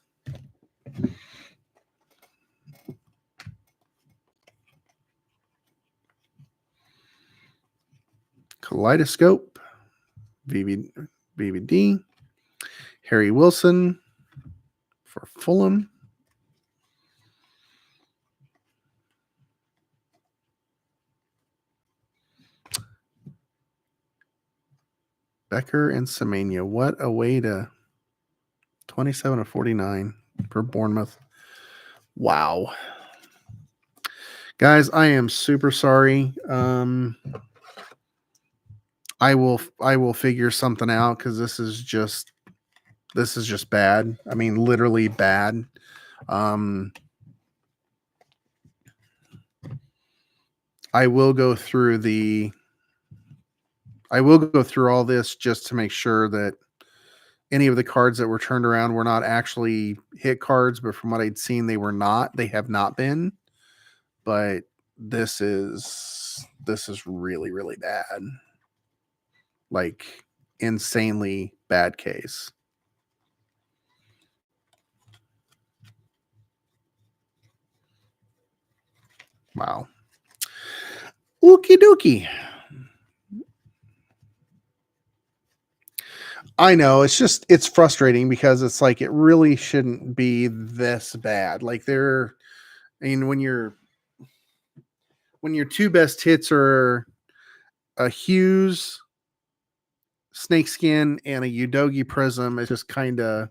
S1: Kaleidoscope. VVD. Harry Wilson for Fulham. Becker and Semenya. What a way to 27 of 49 for Bournemouth. Wow. Guys, I am super sorry. I will figure something out because this is just bad. I mean, literally bad. I will go through all this just to make sure that any of the cards that were turned around were not actually hit cards, but from what I'd seen, they were not. They have not been. But this is really, really bad. Like, insanely bad case. Wow. Okie dokie. I know, it's frustrating because it's like it really shouldn't be this bad. Like I mean, when your two best hits are a Hughes snakeskin and a Udogi Prism, it's just kind of,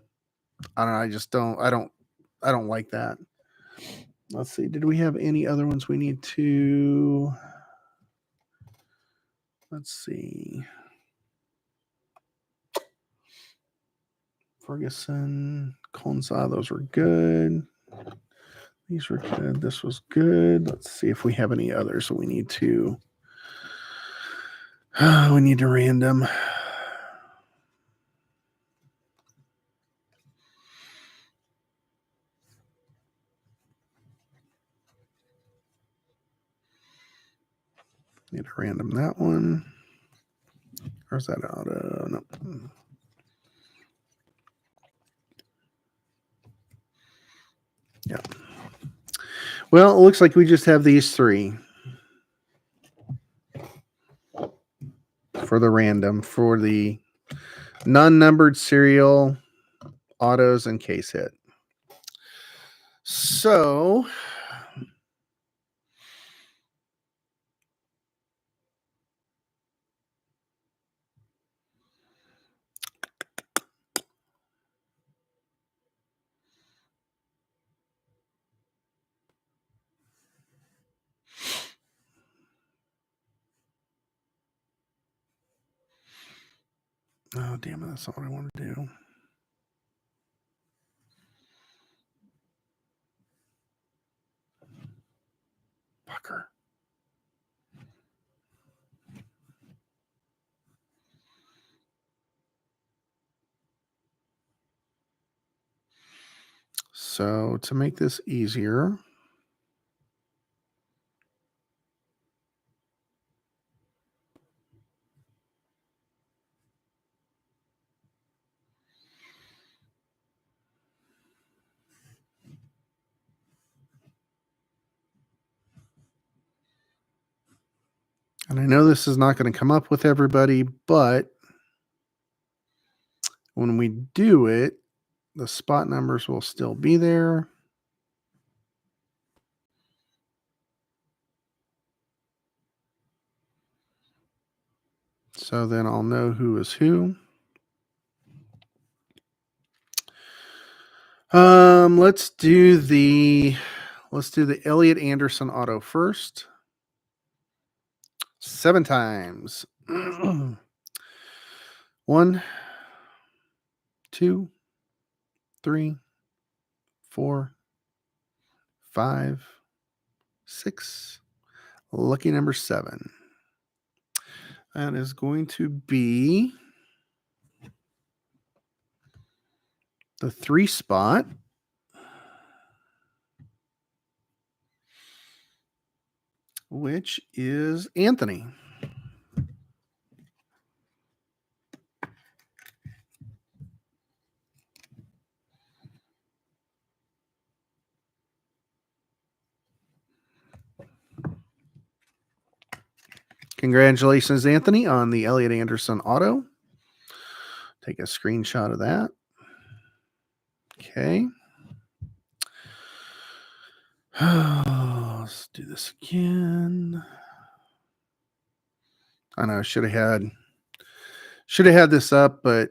S1: I don't know. I don't like that. Let's see. Did we have any other ones we need to? Let's see. Ferguson, Konza, those were good. These were good. This was good. Let's see if we have any others that we need to. We need to random. Need to random that one. Or is that auto? No. Yeah. Well, it looks like we just have these three for the random, for the non-numbered serial, autos, and case hit. So oh, damn it, that's not what I want to do. Fucker. So to make this easier, and I know this is not going to come up with everybody, but when we do it, the spot numbers will still be there. So then I'll know who is who. Let's do the Elliot Anderson auto first. 7 times. 1, 2, 3, 4, 5, 6. Lucky number 7. That is going to be the 3 spot. Which is Anthony. Congratulations, Anthony, on the Elliot Anderson auto. Take a screenshot of that. Okay. Let's do this again. I know I should have Should have had this up, but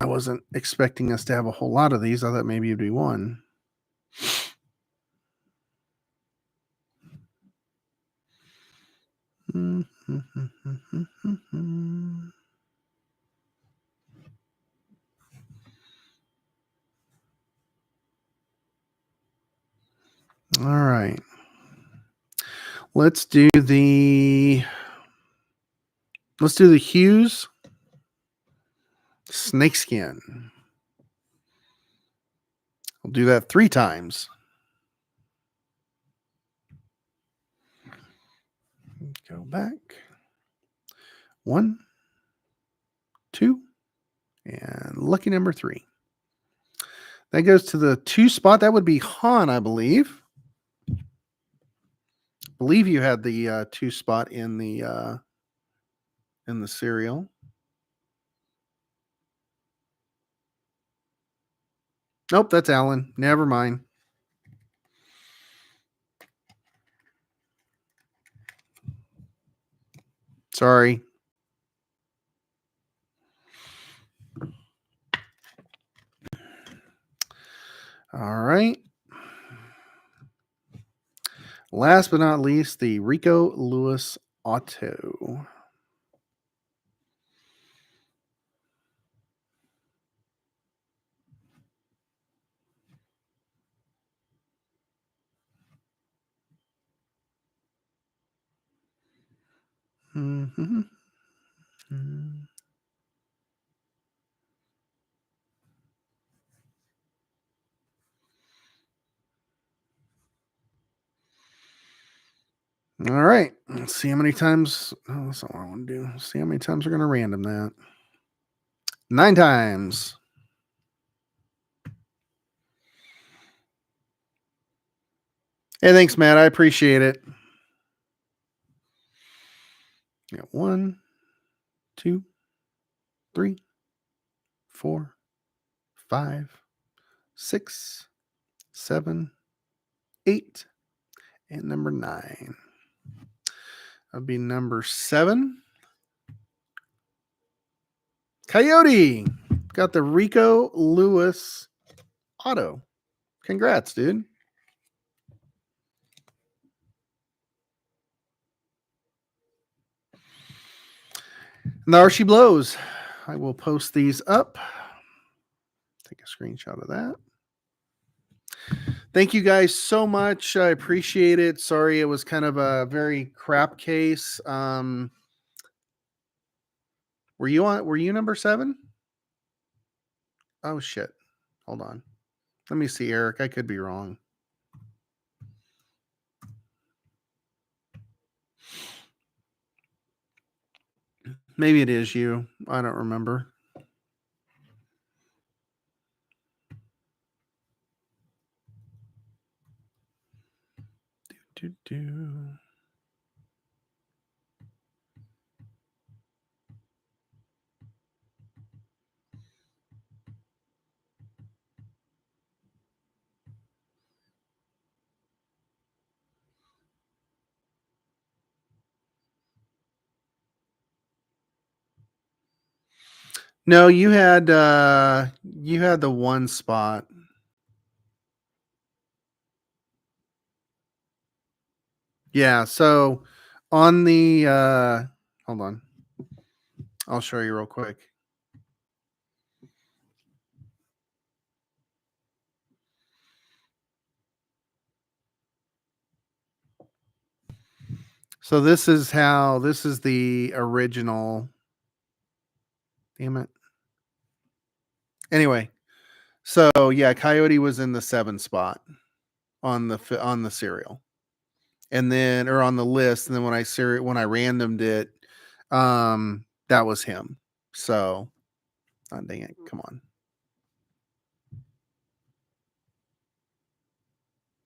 S1: I wasn't expecting us to have a whole lot of these. I thought maybe it'd be one. All right. Let's do the Hughes Snakeskin. We'll do that 3 times. Go back. 1, 2, and lucky number 3. That goes to the 2 spot. That would be Han, I believe. Believe you had the 2 spot in the serial. Nope, that's Alan. Never mind. Sorry. All right. Last but not least, the Rico Lewis Auto. Mm-hmm. All right. Let's see how many times. Oh, that's not what I want to do. Let's see how many times we're going to random that. 9 times. Hey, thanks, Matt. I appreciate it. Yeah, 1, 2, 3, 4, 5, 6, 7, 8, and number 9. That'd be number 7. Coyote got the Rico Lewis Auto. Congrats, dude. And there she blows. I will post these up. Take a screenshot of that. Thank you guys so much. I appreciate it. Sorry, it was kind of a very crap case. Were you number 7? Oh shit. Hold on. Let me see, Eric. I could be wrong. Maybe it is you. I don't remember. Do. No, you had the 1 spot. Yeah, so on the hold on. I'll show you real quick. So this is the original. Damn it. Anyway, so yeah, Coyote was in the 7 spot on the serial. And then or on the list, and then when I randomed it, that was him. So, oh, dang it, come on.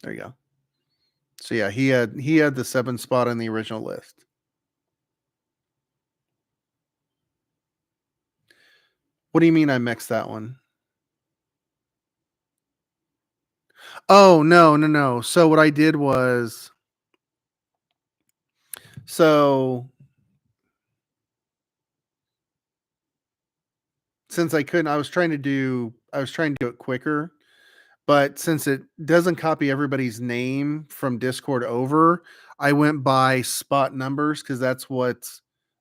S1: There you go. So yeah, he had the 7 spot on the original list. What do you mean I mixed that one? Oh, no. So what I did was since I couldn't, I was trying to do it quicker, but since it doesn't copy everybody's name from Discord over, I went by spot numbers because that's what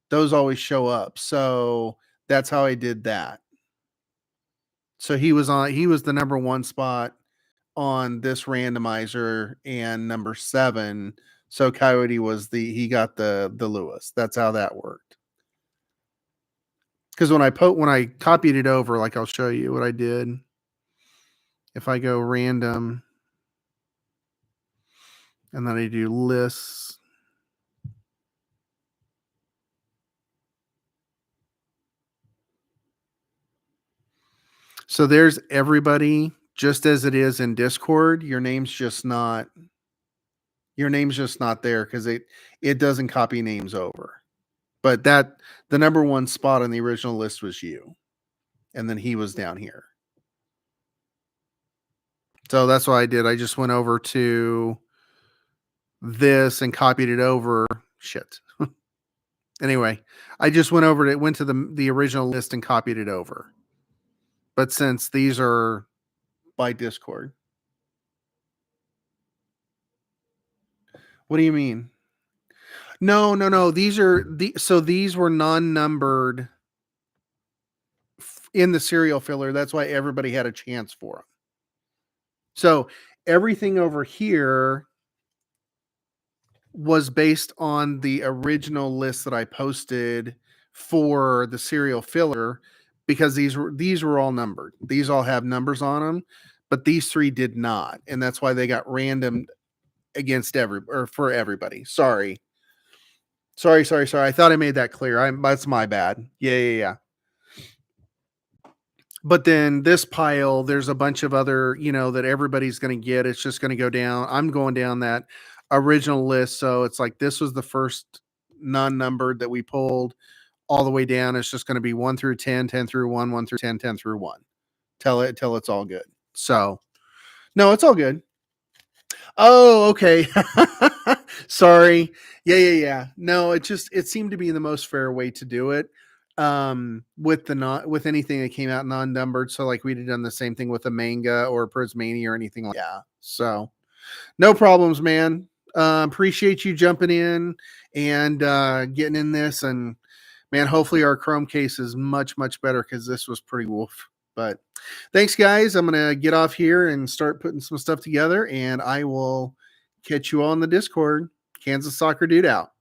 S1: those always show up. So that's how I did that. So he was the number one spot on this randomizer and number 7. So Coyote was he got the Lewis. That's how that worked. Because when I copied it over, like I'll show you what I did. If I go random and then I do lists, so there's everybody just as it is in Discord. Your name's just not there because it doesn't copy names over. But the number one spot on the original list was you, and then he was down here. So that's what I did. I just went over to this and copied it over. Shit. Anyway, I just went to the original list and copied it over. But since these are by Discord. What do you mean? No. These were non-numbered in the serial filler. That's why everybody had a chance for them. So everything over here was based on the original list that I posted for the serial filler because these were all numbered. These all have numbers on them, but these 3 did not, and that's why they got randomed against for everybody. Sorry. I thought I made that clear. That's my bad. Yeah. But then this pile, there's a bunch of other, that everybody's going to get. It's just going to go down. I'm going down that original list. So it's like this was the first non-numbered that we pulled all the way down. It's just going to be 1 through 10, 10 through 1, 1 through 10, 10 through 1. Till it's all good. So, no, it's all good. Oh, okay. Sorry. Yeah. No, it seemed to be the most fair way to do it. With anything that came out non-numbered. So like we'd have done the same thing with a manga or Prismania or anything like that. So no problems, man. Appreciate you jumping in and getting in this, and man, hopefully our Chrome case is much, much better because this was pretty wolf. But thanks, guys. I'm going to get off here and start putting some stuff together, and I will catch you all in the Discord. Kansas Soccer Dude out.